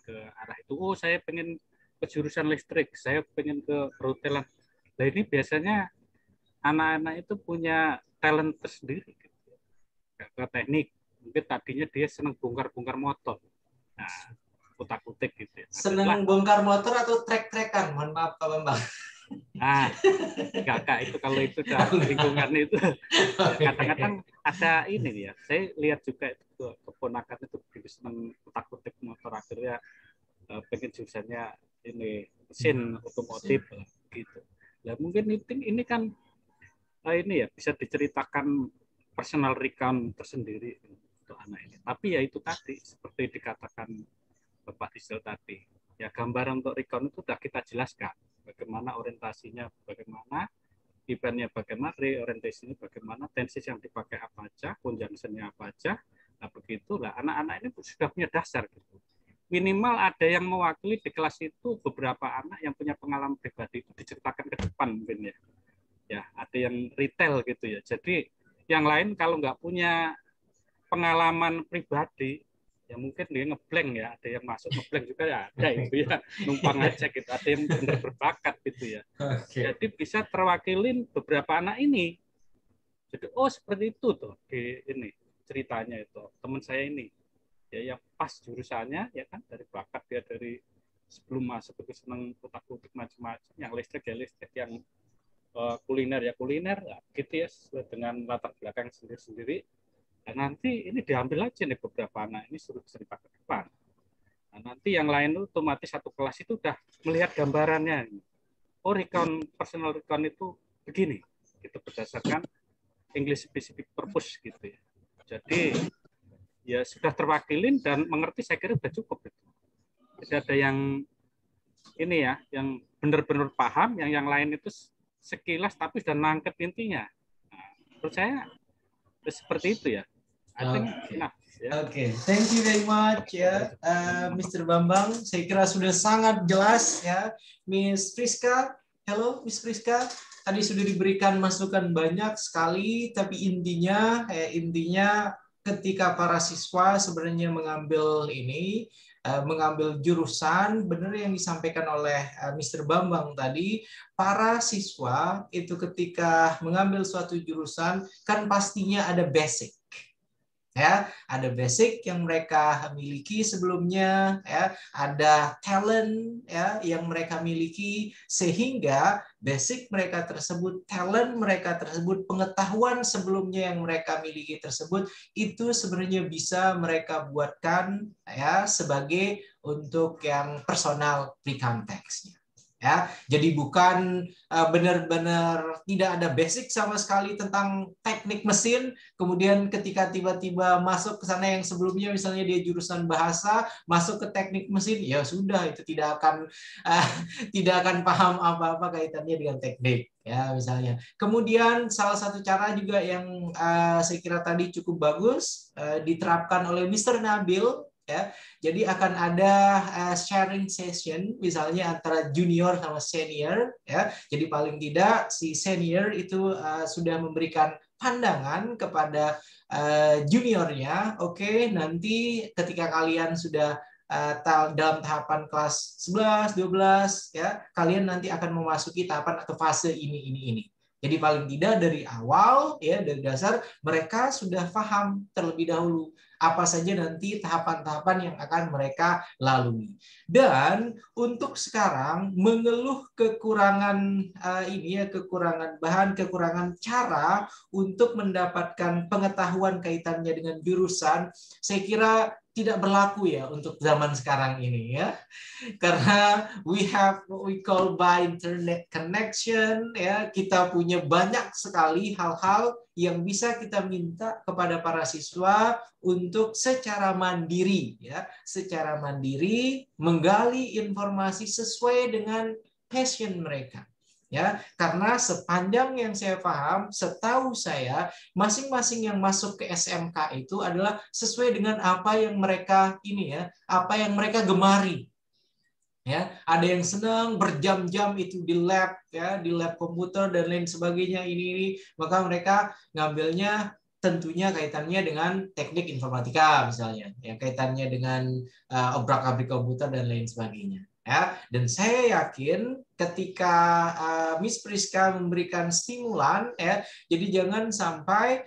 ke arah itu. Oh, saya pengen ke jurusan listrik, saya pengen ke perhotelan. Nah ini biasanya anak-anak itu punya talent tersendiri gitu. Ke teknik. Mungkin tadinya dia senang bongkar-bongkar motor. Nah, kutak-kutik gitu ya. Senang bongkar motor atau trek-trekan? Mohon maaf Pak Bambang. Nah, kakak itu kalau itu lingkungan itu kadang-kadang ada ini ya. Saya lihat juga itu keponakan itu begitu senang kutak-kutik motor akhirnya pengen jurusannya ini mesin otomotif gitu. Nah mungkin ini kan ini ya bisa diceritakan personal recount tersendiri untuk anak ini. Tapi ya itu tadi seperti dikatakan Bapak Rizal tadi, ya gambaran untuk recount itu sudah kita jelaskan. Bagaimana orientasinya, bagaimana eventnya, bagaimana reorientasinya, bagaimana tenses yang dipakai apa aja, conjunction-nya apa aja. Nah begitulah anak-anak ini sudah punya dasar gitu. Minimal ada yang mewakili di kelas itu beberapa anak yang punya pengalaman pribadi itu diceritakan ke depan mungkin ya. Ya ada yang retail gitu ya. Jadi yang lain kalau nggak punya pengalaman pribadi ya mungkin dia ngeblank ya, ada yang masuk ngeblank juga ya ada itu ya, numpang aja gitu, ada yang benar berbakat gitu ya. Jadi bisa terwakilin beberapa anak ini. Jadi oh seperti itu tuh di ini ceritanya itu teman saya ini ya yang pas jurusannya ya kan dari bakat dia dari sebelum masuk itu senang kutak-kutik macam-macam, yang listrik ya listrik, yang kuliner ya kuliner ya, gitu ya sesuai dengan latar belakang sendiri-sendiri. Nah, nanti ini diambil aja nih beberapa anak ini suruh dipakai ke depan. Nah, nanti yang lain otomatis satu kelas itu udah melihat gambarannya. Oh, personal recount itu begini, gitu berdasarkan English specific purpose gitu ya. Jadi ya sudah terwakilin dan mengerti, saya kira sudah cukup gitu. Tidak ada yang ini ya, yang benar-benar paham, yang lain itu sekilas tapi sudah nangkep intinya. Nah, menurut saya seperti itu ya. Oke, thank you very much ya, Mr. Bambang. Saya kira sudah sangat jelas ya, Miss Friska. Hello, Miss Friska. Tadi sudah diberikan masukan banyak sekali, tapi intinya ketika para siswa sebenarnya mengambil jurusan, benar yang disampaikan oleh Mr. Bambang tadi, para siswa itu ketika mengambil suatu jurusan kan pastinya ada basic. Ya, ada basic yang mereka miliki sebelumnya, ya, ada talent ya yang mereka miliki, sehingga basic mereka tersebut, talent mereka tersebut, pengetahuan sebelumnya yang mereka miliki tersebut itu sebenarnya bisa mereka buatkan ya sebagai untuk yang personal recount text-nya. Ya, jadi bukan benar-benar tidak ada basic sama sekali tentang teknik mesin, kemudian ketika tiba-tiba masuk ke sana yang sebelumnya misalnya dia jurusan bahasa, masuk ke teknik mesin, ya sudah itu tidak akan paham apa-apa kaitannya dengan teknik ya misalnya. Kemudian salah satu cara juga yang saya kira tadi cukup bagus diterapkan oleh Mr. Nabil. Ya, jadi akan ada sharing session misalnya antara junior sama senior ya. Jadi paling tidak si senior itu sudah memberikan pandangan kepada juniornya. Oke, nanti ketika kalian sudah dalam tahapan kelas 11, 12 ya, kalian nanti akan memasuki tahapan atau fase ini. Jadi paling tidak dari awal ya, dari dasar mereka sudah paham terlebih dahulu apa saja nanti tahapan-tahapan yang akan mereka lalui. Dan untuk sekarang mengeluh kekurangan kekurangan bahan, kekurangan cara untuk mendapatkan pengetahuan kaitannya dengan jurusan, saya kira tidak berlaku ya untuk zaman sekarang ini ya. Karena we have what we call by internet connection ya, kita punya banyak sekali hal-hal yang bisa kita minta kepada para siswa untuk secara mandiri ya, secara mandiri menggali informasi sesuai dengan passion mereka. Ya, karena sepanjang yang saya paham, setahu saya, masing-masing yang masuk ke SMK itu adalah sesuai dengan apa yang mereka apa yang mereka gemari. Ya, ada yang senang berjam-jam itu di lab ya, di lab komputer dan lain sebagainya ini, maka mereka ngambilnya tentunya kaitannya dengan teknik informatika misalnya, ya kaitannya dengan obrak-abrik komputer dan lain sebagainya. Ya, dan saya yakin ketika Miss Priska memberikan stimulan ya, jadi jangan sampai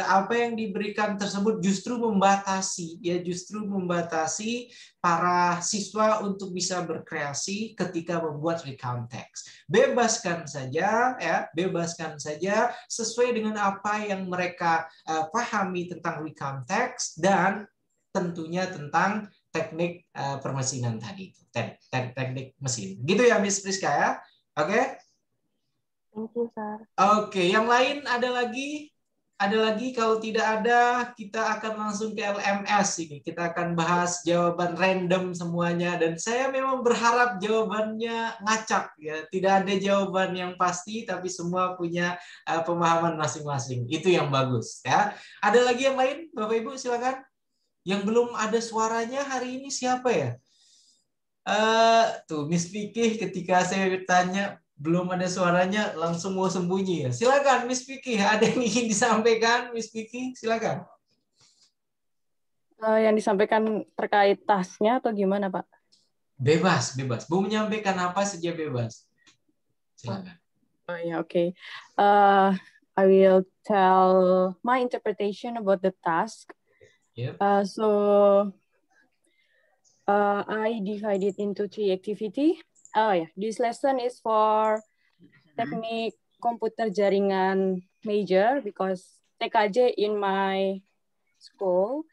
apa yang diberikan tersebut justru membatasi para siswa untuk bisa berkreasi ketika membuat recount text. Bebaskan saja sesuai dengan apa yang mereka pahami tentang recount text dan tentunya tentang teknik permesinan tadi, teknik mesin. Gitu ya, Miss Priska ya. Oke? Thank you, sir. Oke, yang lain ada lagi? Ada lagi? Kalau tidak ada, kita akan langsung ke LMS ini. Kita akan bahas jawaban random semuanya. Dan saya memang berharap jawabannya ngacak ya. Tidak ada jawaban yang pasti, tapi semua punya pemahaman masing-masing. Itu yang bagus ya. Ada lagi yang lain, Bapak Ibu silakan. Yang belum ada suaranya hari ini siapa ya? Tuh Miss Vicky ketika saya tanya belum ada suaranya langsung mau sembunyi ya. Silakan Miss Vicky, ada yang ingin disampaikan Miss Vicky? Silakan. Yang disampaikan terkait tasnya atau gimana Pak? Bebas. Mau menyampaikan apa saja bebas. Silakan. Oh ya, oke. I will tell my interpretation about the task. Yep. I divided into 3 activity. This lesson is for teknik komputer jaringan major because TKJ in my school.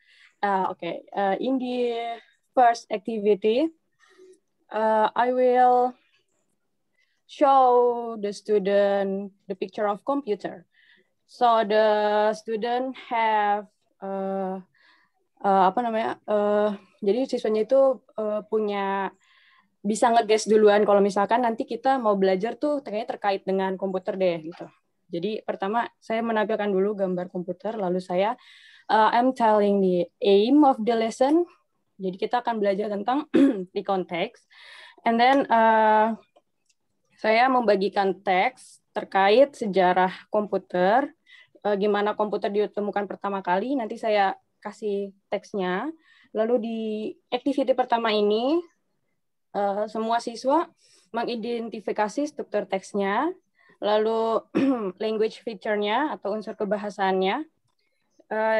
In the first activity, I will show the student the picture of computer. So the student have jadi siswanya itu punya bisa nge-guess duluan kalau misalkan nanti kita mau belajar tuh kayaknya terkait dengan komputer deh gitu. Jadi pertama saya menampilkan dulu gambar komputer, lalu saya I'm telling the aim of the lesson. Jadi kita akan belajar tentang recount text, and then saya membagikan teks terkait sejarah komputer, gimana komputer ditemukan pertama kali. Nanti saya kasih teksnya. Lalu di activity pertama ini semua siswa mengidentifikasi struktur teksnya, lalu language feature-nya atau unsur kebahasaannya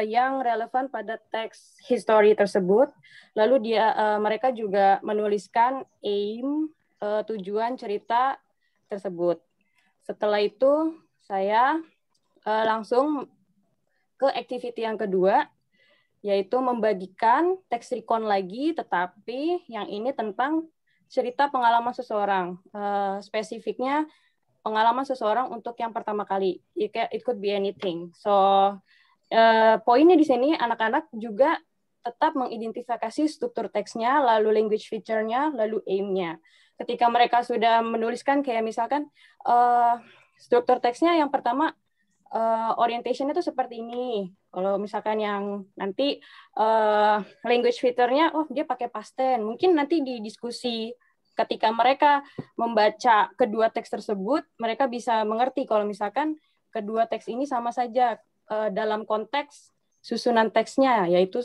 yang relevan pada teks history tersebut. Lalu mereka juga menuliskan aim, tujuan cerita tersebut. Setelah itu saya langsung ke activity yang kedua, yaitu membagikan teks recount lagi, tetapi yang ini tentang cerita pengalaman seseorang. Spesifiknya pengalaman seseorang untuk yang pertama kali. It could be anything. So, poinnya di sini anak-anak juga tetap mengidentifikasi struktur teksnya, lalu language feature-nya, lalu aim-nya. Ketika mereka sudah menuliskan kayak misalkan struktur teksnya yang pertama, orientation itu seperti ini. Kalau misalkan yang nanti language feature-nya, dia pakai past tense. Mungkin nanti di diskusi ketika mereka membaca kedua teks tersebut, mereka bisa mengerti kalau misalkan kedua teks ini sama saja dalam konteks susunan teksnya, yaitu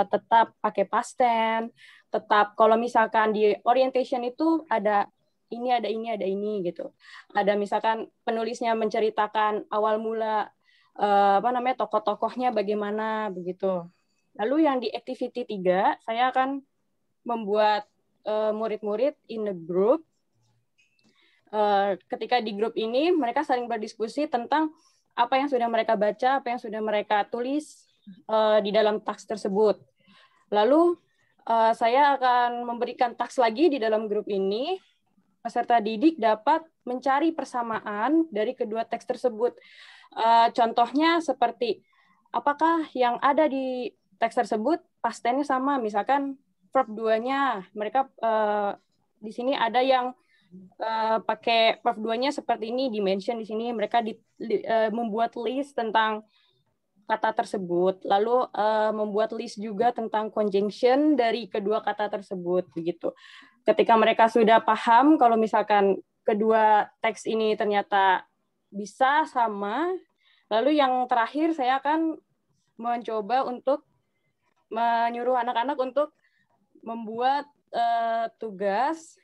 tetap pakai past tense, tetap kalau misalkan di orientation itu ada ini, ada ini, ada ini gitu. Ada misalkan penulisnya menceritakan awal mula tokoh-tokohnya bagaimana begitu. Lalu yang di activity 3, saya akan membuat murid-murid in a group. Ketika di grup ini mereka saling berdiskusi tentang apa yang sudah mereka baca, apa yang sudah mereka tulis di dalam teks tersebut. Lalu saya akan memberikan teks lagi di dalam grup ini. Peserta didik dapat mencari persamaan dari kedua teks tersebut. Contohnya seperti apakah yang ada di teks tersebut past tense-nya sama, misalkan verb 2-nya mereka di sini ada yang pakai verb 2-nya seperti ini, dimension di sini mereka membuat list tentang kata tersebut, lalu membuat list juga tentang conjunction dari kedua kata tersebut begitu. Ketika mereka sudah paham kalau misalkan kedua teks ini ternyata bisa sama, lalu yang terakhir saya akan mencoba untuk menyuruh anak-anak untuk membuat tugas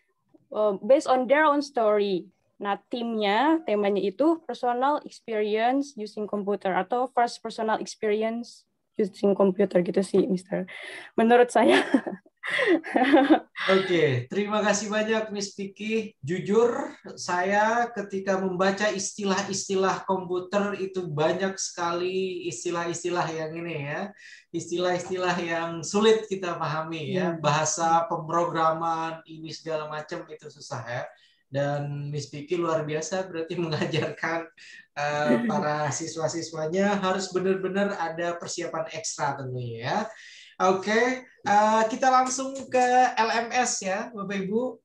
based on their own story. Nah, temanya itu personal experience using computer atau first personal experience using computer gitu sih, Mister. Menurut saya. Oke, terima kasih banyak Miss Vicky. Jujur, saya ketika membaca istilah-istilah komputer itu banyak sekali istilah-istilah yang ini ya. Istilah-istilah yang sulit kita pahami ya. Bahasa pemrograman ini segala macam itu susah ya. Dan Miss Vicky luar biasa berarti mengajarkan para siswa-siswanya harus benar-benar ada persiapan ekstra tentunya ya. Oke, kita langsung ke LMS ya, Bapak Ibu.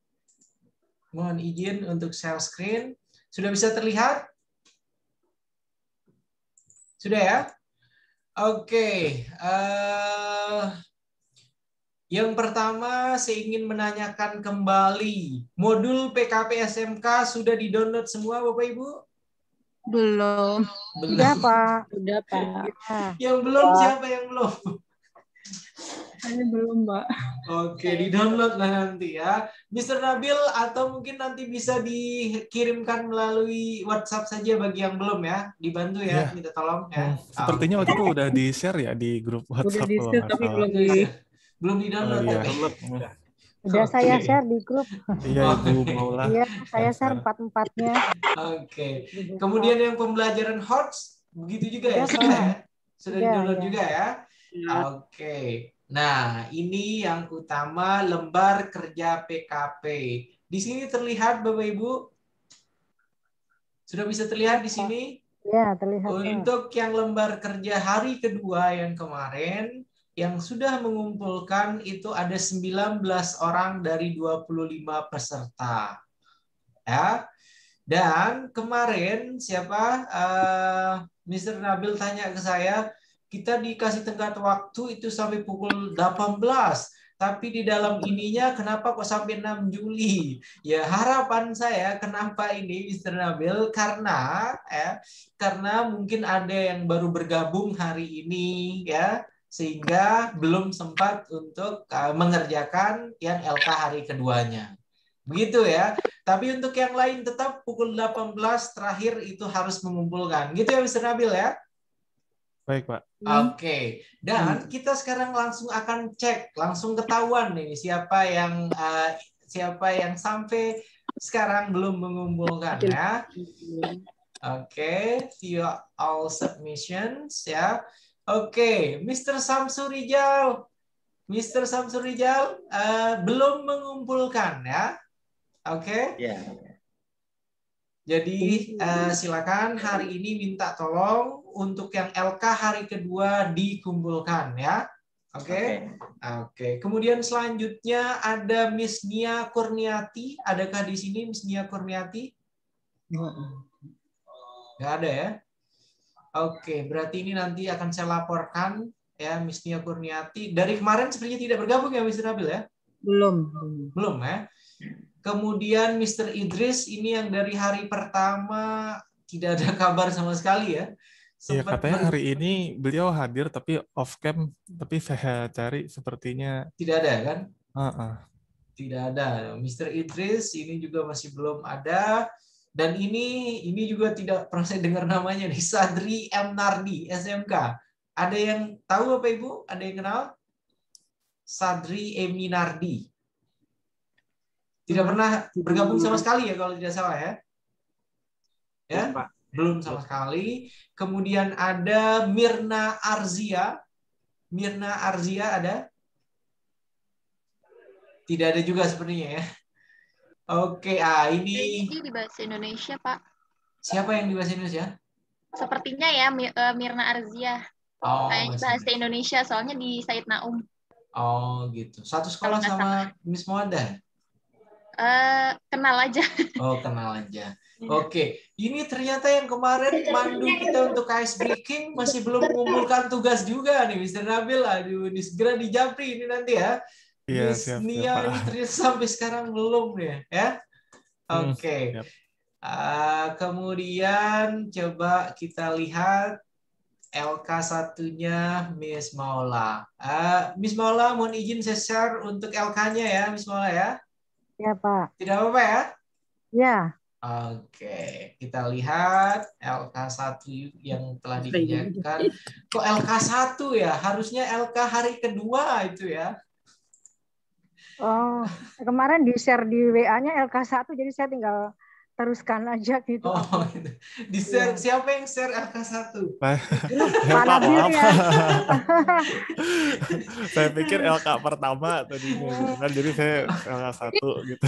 Mohon izin untuk share screen. Sudah bisa terlihat? Sudah ya? Oke. Yang pertama, saya ingin menanyakan kembali, modul PKP SMK sudah di-download semua, Bapak Ibu? Belum. Sudah, Pak. Sudah, Pak. Yang belum, siapa yang belum? Saya belum, Mbak. Oke, di-download lah nanti ya. Mr. Nabil, atau mungkin nanti bisa dikirimkan melalui WhatsApp saja bagi yang belum ya. Dibantu ya, minta tolong ya. Sepertinya waktu itu udah di-share ya di grup WhatsApp. Udah di-share, tapi belum di-download. Udah saya share di grup. Iya, Ibu Maula. Iya, saya share 4-4-nya. Oke. Kemudian yang pembelajaran HOTS begitu juga ya? Sudah ya? Sudah di-download juga ya? Oke. Nah, ini yang utama lembar kerja PKP. Di sini terlihat Bapak Ibu? Sudah bisa terlihat di sini? Ya, terlihat. Untuk yang lembar kerja hari kedua yang kemarin, yang sudah mengumpulkan itu ada 19 orang dari 25 peserta. Ya. Dan kemarin siapa? Mr. Nabil tanya ke saya, kita dikasih tenggat waktu itu sampai pukul 18. Tapi di dalam ininya kenapa kok sampai 6 Juli? Ya harapan saya kenapa ini Mr. Nabil karena mungkin ada yang baru bergabung hari ini ya sehingga belum sempat untuk mengerjakan yang LK hari keduanya. Begitu ya. Tapi untuk yang lain tetap pukul 18 terakhir itu harus mengumpulkan. Gitu ya Mr. Nabil ya? Baik, Pak. Oke. Dan kita sekarang langsung akan cek, langsung ketahuan nih siapa yang sampai sekarang belum mengumpulkan ya. Oke, view all submissions ya. Oke, Mr. Samsul Rijal. Mr. Samsul Rijal belum mengumpulkan ya. Oke. Ya. Jadi silakan hari ini minta tolong untuk yang LK hari kedua dikumpulkan ya. Oke. Oke. Kemudian selanjutnya ada Miss Nia Kurniati. Adakah di sini Miss Nia Kurniati? Nggak ada ya. Oke, berarti ini nanti akan saya laporkan ya Miss Nia Kurniati. Dari kemarin sepertinya tidak bergabung ya Mr. Nabil ya? Belum ya. Kemudian Mr. Idris ini yang dari hari pertama tidak ada kabar sama sekali ya. Iya, katanya hari ini beliau hadir tapi off cam, tapi saya cari sepertinya tidak ada kan? Tidak ada. Mr. Idris ini juga masih belum ada. Dan ini juga tidak pernah saya dengar namanya nih, Sadri M. Nardi, SMK. Ada yang tahu Bapak Ibu? Ada yang kenal? Sadri M. Nardi. Tidak pernah bergabung sama sekali ya kalau tidak salah ya? Ya, belum sama sekali. Kemudian ada Mirna Arzia. Mirna Arzia ada? Tidak ada juga sepertinya ya. Oke, ini di bahasa Indonesia, Pak. Siapa yang di bahasa Indonesia? Sepertinya ya Mirna Arzia. Kayaknya bahasa Indonesia, soalnya di Said Naum. Oh, gitu. Satu sekolah sama Miss Moanda? Kenal aja. Oh, kenal aja. Oke, ini ternyata yang kemarin mandu kita untuk KS Breaking masih belum mengumpulkan tugas juga nih, Mr. Nabil. Aduh, ini segera dijapri ini nanti ya. Iya, Miss Nia ini ternyata sampai sekarang belum ya. Oke. Kemudian coba kita lihat LK1-nya Miss Maula. Miss Maula, mohon izin saya share untuk LK-nya ya, Miss Maula ya. Ya, Pak. Tidak apa-apa ya? Ya. Oke, kita lihat LK1 yang telah dikerjakan. Kok LK1 ya? Harusnya LK hari kedua itu ya. Oh, kemarin di-share di WA-nya LK1, jadi saya tinggal teruskan aja gitu. Oh, gitu. Di-share, siapa yang share LK1? Pak Nabil ya. Saya pikir LK pertama tadinya, kan jadi saya LK1 gitu.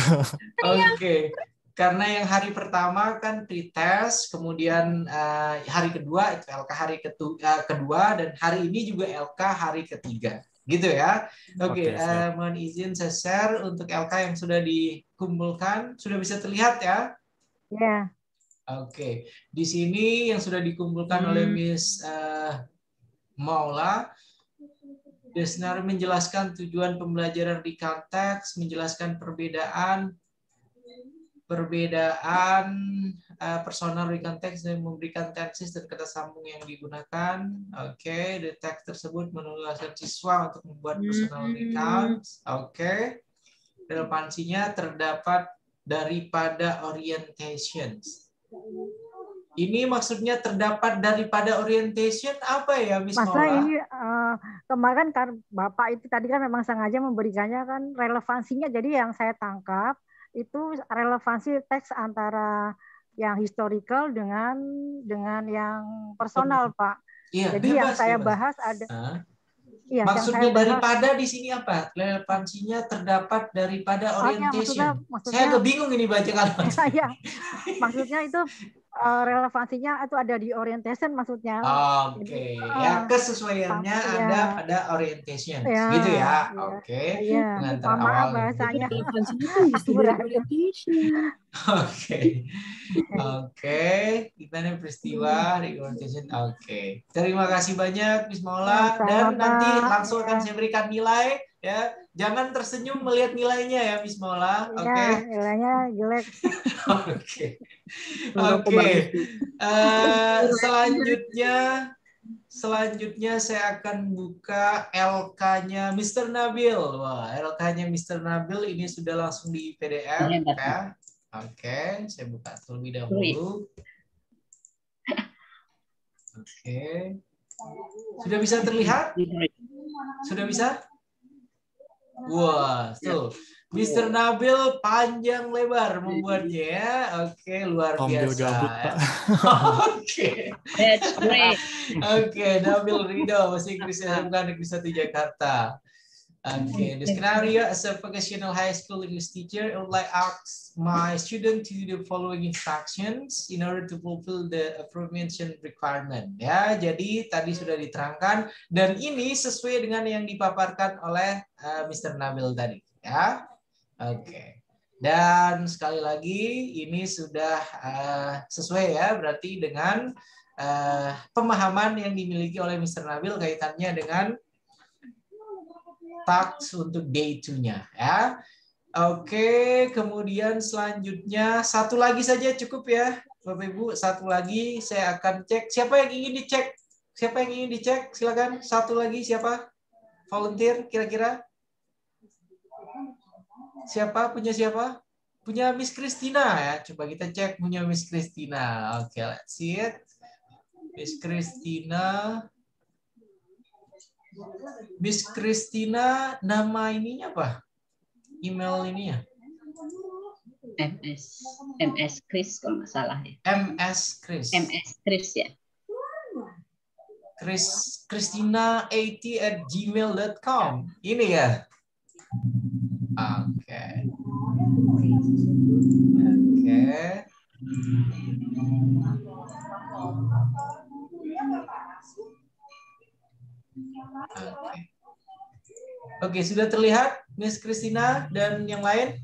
Oke. Karena yang hari pertama kan pretest, kemudian hari kedua itu LK hari kedua, dan hari ini juga LK hari ketiga. Gitu ya. Oke, mohon izin saya share untuk LK yang sudah dikumpulkan. Sudah bisa terlihat ya? Ya. Oke. Di sini yang sudah dikumpulkan oleh Miss Maula. Desnar menjelaskan tujuan pembelajaran di konteks, menjelaskan perbedaan personal recount text dan memberikan tenses dan kata sambung yang digunakan. Oke, the text tersebut menugaskan siswa untuk membuat personal recount. Oke, relevansinya terdapat daripada orientations. Ini maksudnya terdapat daripada orientation apa ya, Miss Maula? Ini kemarin kan Bapak itu tadi kan memang sengaja memberikannya kan relevansinya. Jadi yang saya tangkap itu relevansi teks antara yang historical dengan yang personal, Pak. Iya, Jadi yang bebas, saya bebas. bahas ada. Iya, yang Maksudnya saya bahas, daripada di sini apa? Relevansinya terdapat daripada orientation. maksudnya Saya agak bingung ini baca kalimat. Iya, maksudnya itu relevansinya itu ada di orientation maksudnya. Oke, ya kesesuaiannya ada pada orientation, ya, gitu ya. ya, Oke, ya. pengantar Maaf awal. bahasanya. Oke, oke. Gimana peristiwa orientation? Oke, terima kasih banyak Miss Maula. Dan nanti langsung akan saya berikan nilai. Ya, jangan tersenyum melihat nilainya ya Miss Maula. Oke. Ya, nilainya jelek. Oke. Oke. Selanjutnya saya akan buka LK-nya Mr. Nabil. Wah, LK-nya Mr. Nabil ini sudah langsung di PDF ya. Oke, saya buka terlebih dahulu. Oke. Sudah bisa terlihat? Sudah bisa? Wah, tuh. Mr. Nabil panjang lebar membuatnya ya. Oke, luar biasa. Gabut, Pak. Oke. That's great. Oke, Nabil Ridho, Bahasa Inggris SMK Negeri 1 Jakarta. Okay, the scenario as a vocational high school English teacher, I would like ask my student to do the following instructions in order to fulfill the aforementioned requirement. Ya, jadi tadi sudah diterangkan dan ini sesuai dengan yang dipaparkan oleh Mr. Nabil tadi. Ya, oke. Dan sekali lagi ini sudah sesuai ya, berarti dengan pemahaman yang dimiliki oleh Mr. Nabil kaitannya dengan task untuk day 2-nya ya. Oke, kemudian selanjutnya satu lagi saja cukup ya, Bapak Ibu. Satu lagi saya akan cek. Siapa yang ingin dicek? Siapa yang ingin dicek? Silakan. Satu lagi siapa? Volunteer kira-kira? Siapa? Punya siapa? Punya Miss Christina ya. Coba kita cek punya Miss Christina. Oke, let's see it. Miss Christina. Miss Christina, nama ininya apa? Email ininya? MS Chris kalau nggak salah ya. MS Chris. MS Chris ya. Christina80@gmail.com. Ini ya. Oke. Oke. Oke, sudah terlihat Miss Christina dan yang lain?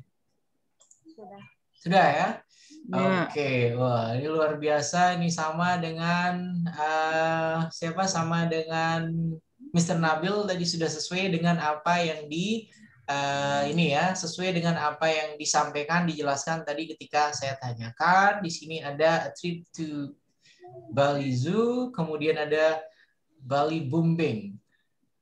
Sudah ya? Oke, wah ini luar biasa. Ini sama dengan siapa? Sama dengan Mr. Nabil tadi sudah sesuai dengan apa yang ini ya, sesuai dengan apa yang disampaikan, dijelaskan tadi ketika saya tanyakan. Di sini ada a trip to Bali Zoo, kemudian ada Bali Bumbing.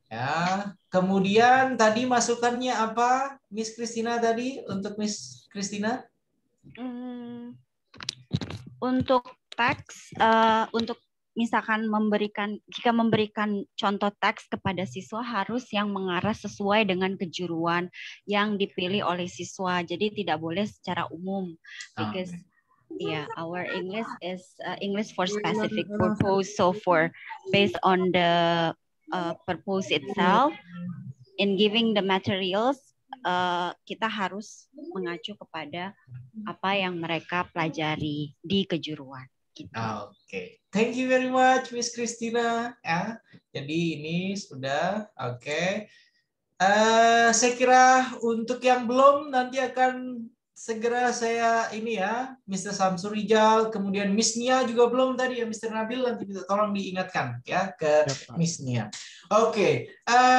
Ya, kemudian tadi masukannya apa, Miss Christina tadi untuk Miss Christina? Untuk teks, untuk misalkan jika memberikan contoh teks kepada siswa harus yang mengarah sesuai dengan kejuruan yang dipilih oleh siswa. Jadi tidak boleh secara umum, because our English is English for specific purpose. So for based on the purpose itself, in giving the materials, kita harus mengacu kepada apa yang mereka pelajari di kejuruan. Gitu. Oke, thank you very much, Miss Christina. Ya, jadi ini sudah oke. Saya kira untuk yang belum nanti akan segera saya ini ya, Mr. Samsul Rijal, kemudian Miss Nia juga belum tadi ya, Mr. Nabil nanti tolong diingatkan ya ke Miss Nia. Oke,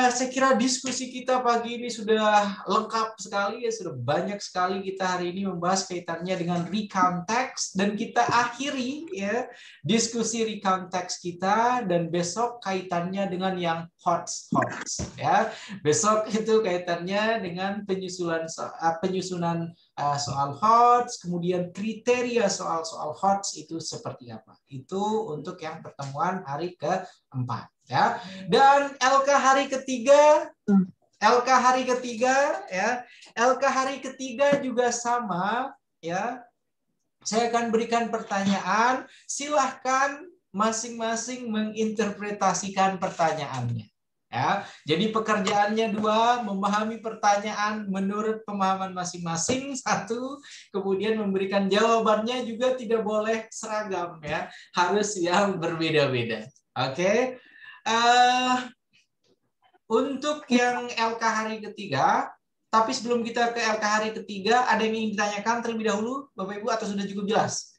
saya kira diskusi kita pagi ini sudah lengkap sekali ya, sudah banyak sekali kita hari ini membahas kaitannya dengan recount text dan kita akhiri ya diskusi recount text kita dan besok kaitannya dengan yang HOTS ya. Besok itu kaitannya dengan penyusunan soal HOTS, kemudian kriteria soal-soal HOTS itu seperti apa. Itu untuk yang pertemuan hari keempat. Ya, dan LK hari ketiga ya, LK hari ketiga juga sama ya, Saya akan berikan pertanyaan, silahkan masing-masing menginterpretasikan pertanyaannya. Ya, jadi pekerjaannya 2, memahami pertanyaan menurut pemahaman masing-masing 1, kemudian memberikan jawabannya juga tidak boleh seragam ya, harus yang berbeda-beda. Oke. Untuk yang LK hari ketiga, tapi sebelum kita ke LK hari ketiga, ada yang ingin ditanyakan terlebih dahulu, Bapak Ibu, atau sudah cukup jelas?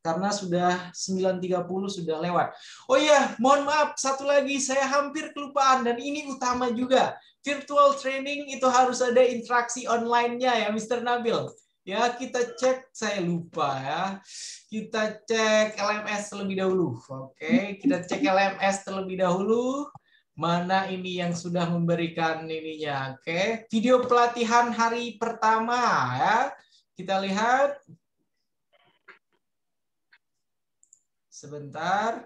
Karena sudah 9.30 sudah lewat. Oh iya, mohon maaf, satu lagi saya hampir kelupaan dan ini utama juga. Virtual training itu harus ada interaksi online-nya ya, Mr. Nabil. Ya, kita cek, saya lupa ya. Kita cek LMS terlebih dahulu. Oke, kita cek LMS terlebih dahulu. Mana ini yang sudah memberikan ininya? Oke, video pelatihan hari pertama ya. Kita lihat. Sebentar.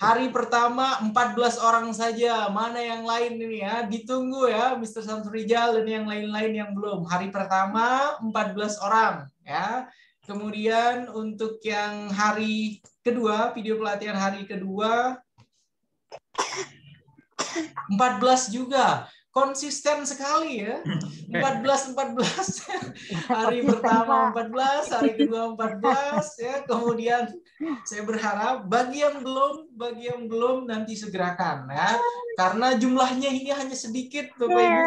Hari pertama 14 orang saja. Mana yang lain ini ya? Ditunggu ya, Mr. Samsurijal dan yang lain-lain yang belum. Hari pertama 14 orang ya. Kemudian untuk yang hari kedua, video pelatihan hari kedua 14 juga. Konsisten sekali ya. 14 hari pertama 14, hari kedua 14 ya. Kemudian saya berharap bagi yang belum nanti segerakan ya. Karena jumlahnya ini hanya sedikit Bapak Ibu.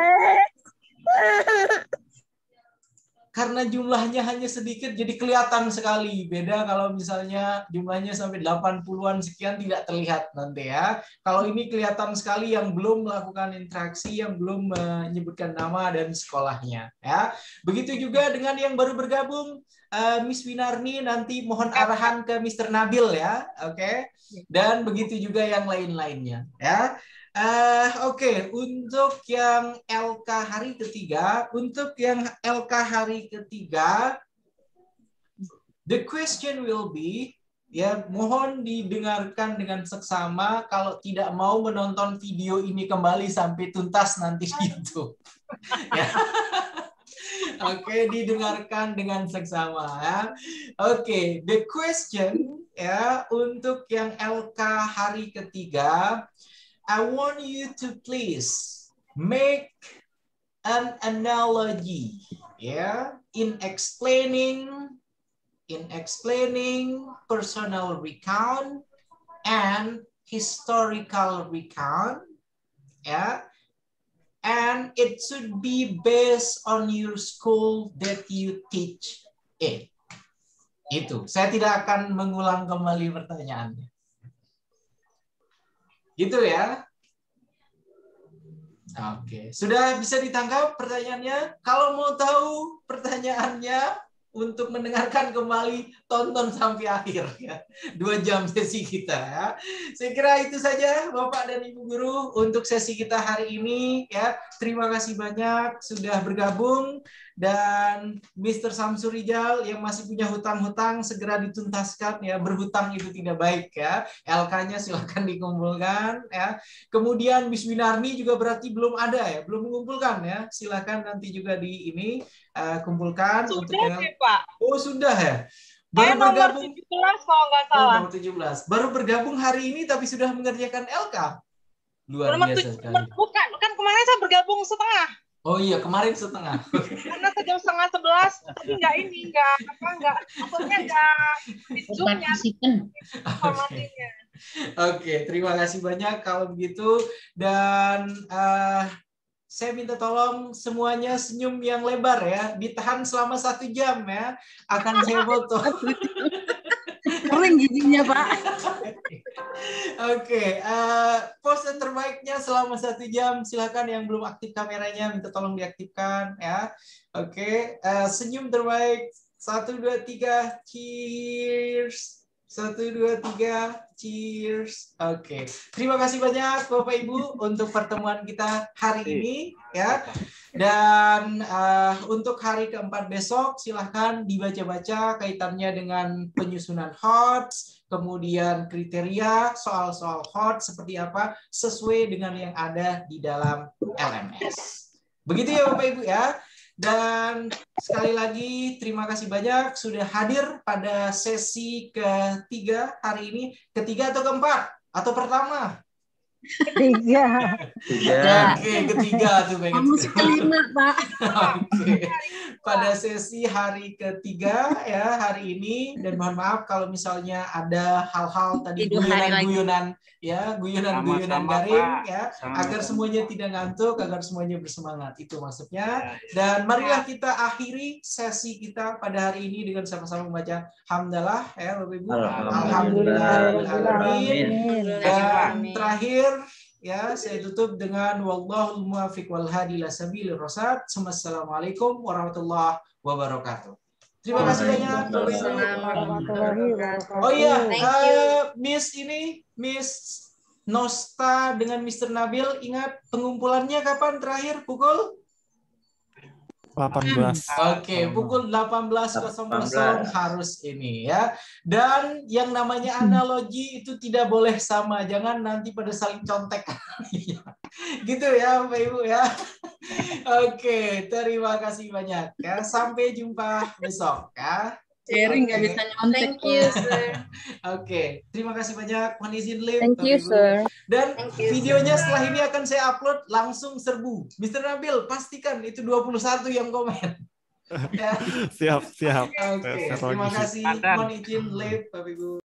Karena jumlahnya hanya sedikit jadi kelihatan sekali. Beda kalau misalnya jumlahnya sampai 80-an sekian tidak terlihat nanti ya. Kalau ini kelihatan sekali yang belum melakukan interaksi, yang belum menyebutkan nama dan sekolahnya ya. Begitu juga dengan yang baru bergabung, Miss Winarni nanti mohon arahan ke Mr. Nabil ya. Oke. Dan begitu juga yang lain-lainnya ya. Oke, untuk yang LK hari ketiga, the question will be, ya mohon didengarkan dengan seksama. Kalau tidak mau menonton video ini kembali sampai tuntas nanti di YouTube. Ya. Oke, didengarkan dengan seksama ya. Oke, the question ya untuk yang LK hari ketiga. I want you to please make an analogy, yeah, in explaining personal recount and historical recount, yeah, and it should be based on your school that you teach in. Itu, saya tidak akan mengulang kembali pertanyaannya. Gitu ya. Oke, sudah bisa ditangkap pertanyaannya? Kalau mau tahu pertanyaannya untuk mendengarkan kembali, tonton sampai akhir ya. 2 jam sesi kita ya. Saya kira itu saja Bapak dan Ibu guru untuk sesi kita hari ini ya. Terima kasih banyak sudah bergabung. Dan Mr. Samsurijal yang masih punya hutang-hutang segera dituntaskan ya. Berhutang itu tidak baik ya. LK-nya silakan dikumpulkan ya. Kemudian Miss Winarni juga berarti belum ada ya, belum mengumpulkan ya. Silakan nanti juga di ini kumpulkan sudah untuk yang... sih, Pak. Oh, sudah ya. Baru bergabung 17 kalau nggak salah. Nomor 17. Baru bergabung hari ini tapi sudah mengerjakan LK. Luar biasa sekali. Bukan kemarin saya bergabung setengah. Oh iya, kemarin setengah. Karena sejam 10:30, tapi nggak maksudnya Oke, terima kasih banyak kalau begitu. Dan saya minta tolong semuanya senyum yang lebar ya. Ditahan selama 1 jam ya. Akan saya foto. Kering giginya, Pak. Oke, pose terbaiknya selama 1 jam. Silakan yang belum aktif kameranya minta tolong diaktifkan ya. Oke, senyum terbaik 1, 2, 3, cheers. 1, 2, 3, cheers. Oke, terima kasih banyak Bapak Ibu untuk pertemuan kita hari ini ya. Dan untuk hari keempat besok silahkan dibaca-baca kaitannya dengan penyusunan HOTS, kemudian kriteria soal-soal HOTS seperti apa sesuai dengan yang ada di dalam LMS. Begitu ya Bapak Ibu ya. Dan sekali lagi terima kasih banyak sudah hadir pada sesi ketiga hari ini. Ketiga atau keempat? Atau pertama? Tiga. Oke, ketiga tuh pengen. Kamu kelima, Pak. Oke. Pada sesi hari ketiga ya hari ini, dan mohon maaf kalau misalnya ada hal-hal tadi guyonan-guyonan ya, guyonan-guyonan garing ya, agar semuanya tidak ngantuk, agar semuanya bersemangat. Itu maksudnya. Dan marilah kita akhiri sesi kita pada hari ini dengan sama-sama membaca hamdalah ya Bapak Ibu. Alhamdulillahirobbilalamin. Dan terakhir ya, saya tutup dengan wallahul muwaffiq wal hadi ila sabilir rasyad. Wassalamualaikum warahmatullahi wabarakatuh. Terima kasih banyak. Oh iya, Miss Nosta dengan Mr. Nabil, ingat pengumpulannya kapan terakhir? Pukul 18. Oke, pukul 18.00 harus ini ya. Dan yang namanya analogi itu tidak boleh sama, jangan nanti pada saling contek. Gitu ya Bapak Ibu ya. Oke, terima kasih banyak ya. Sampai jumpa besok ya. Sharing nggak bisa nyontek. Thank you, sir. Oke, terima kasih banyak. Mohon izin live. Thank you, sir. Dan videonya setelah ini akan saya upload langsung serbu. Mr. Nabil, pastikan itu 21 yang komen. Ya. Siap. Oke, terima kasih. Mohon izin live, Bapak Ibu.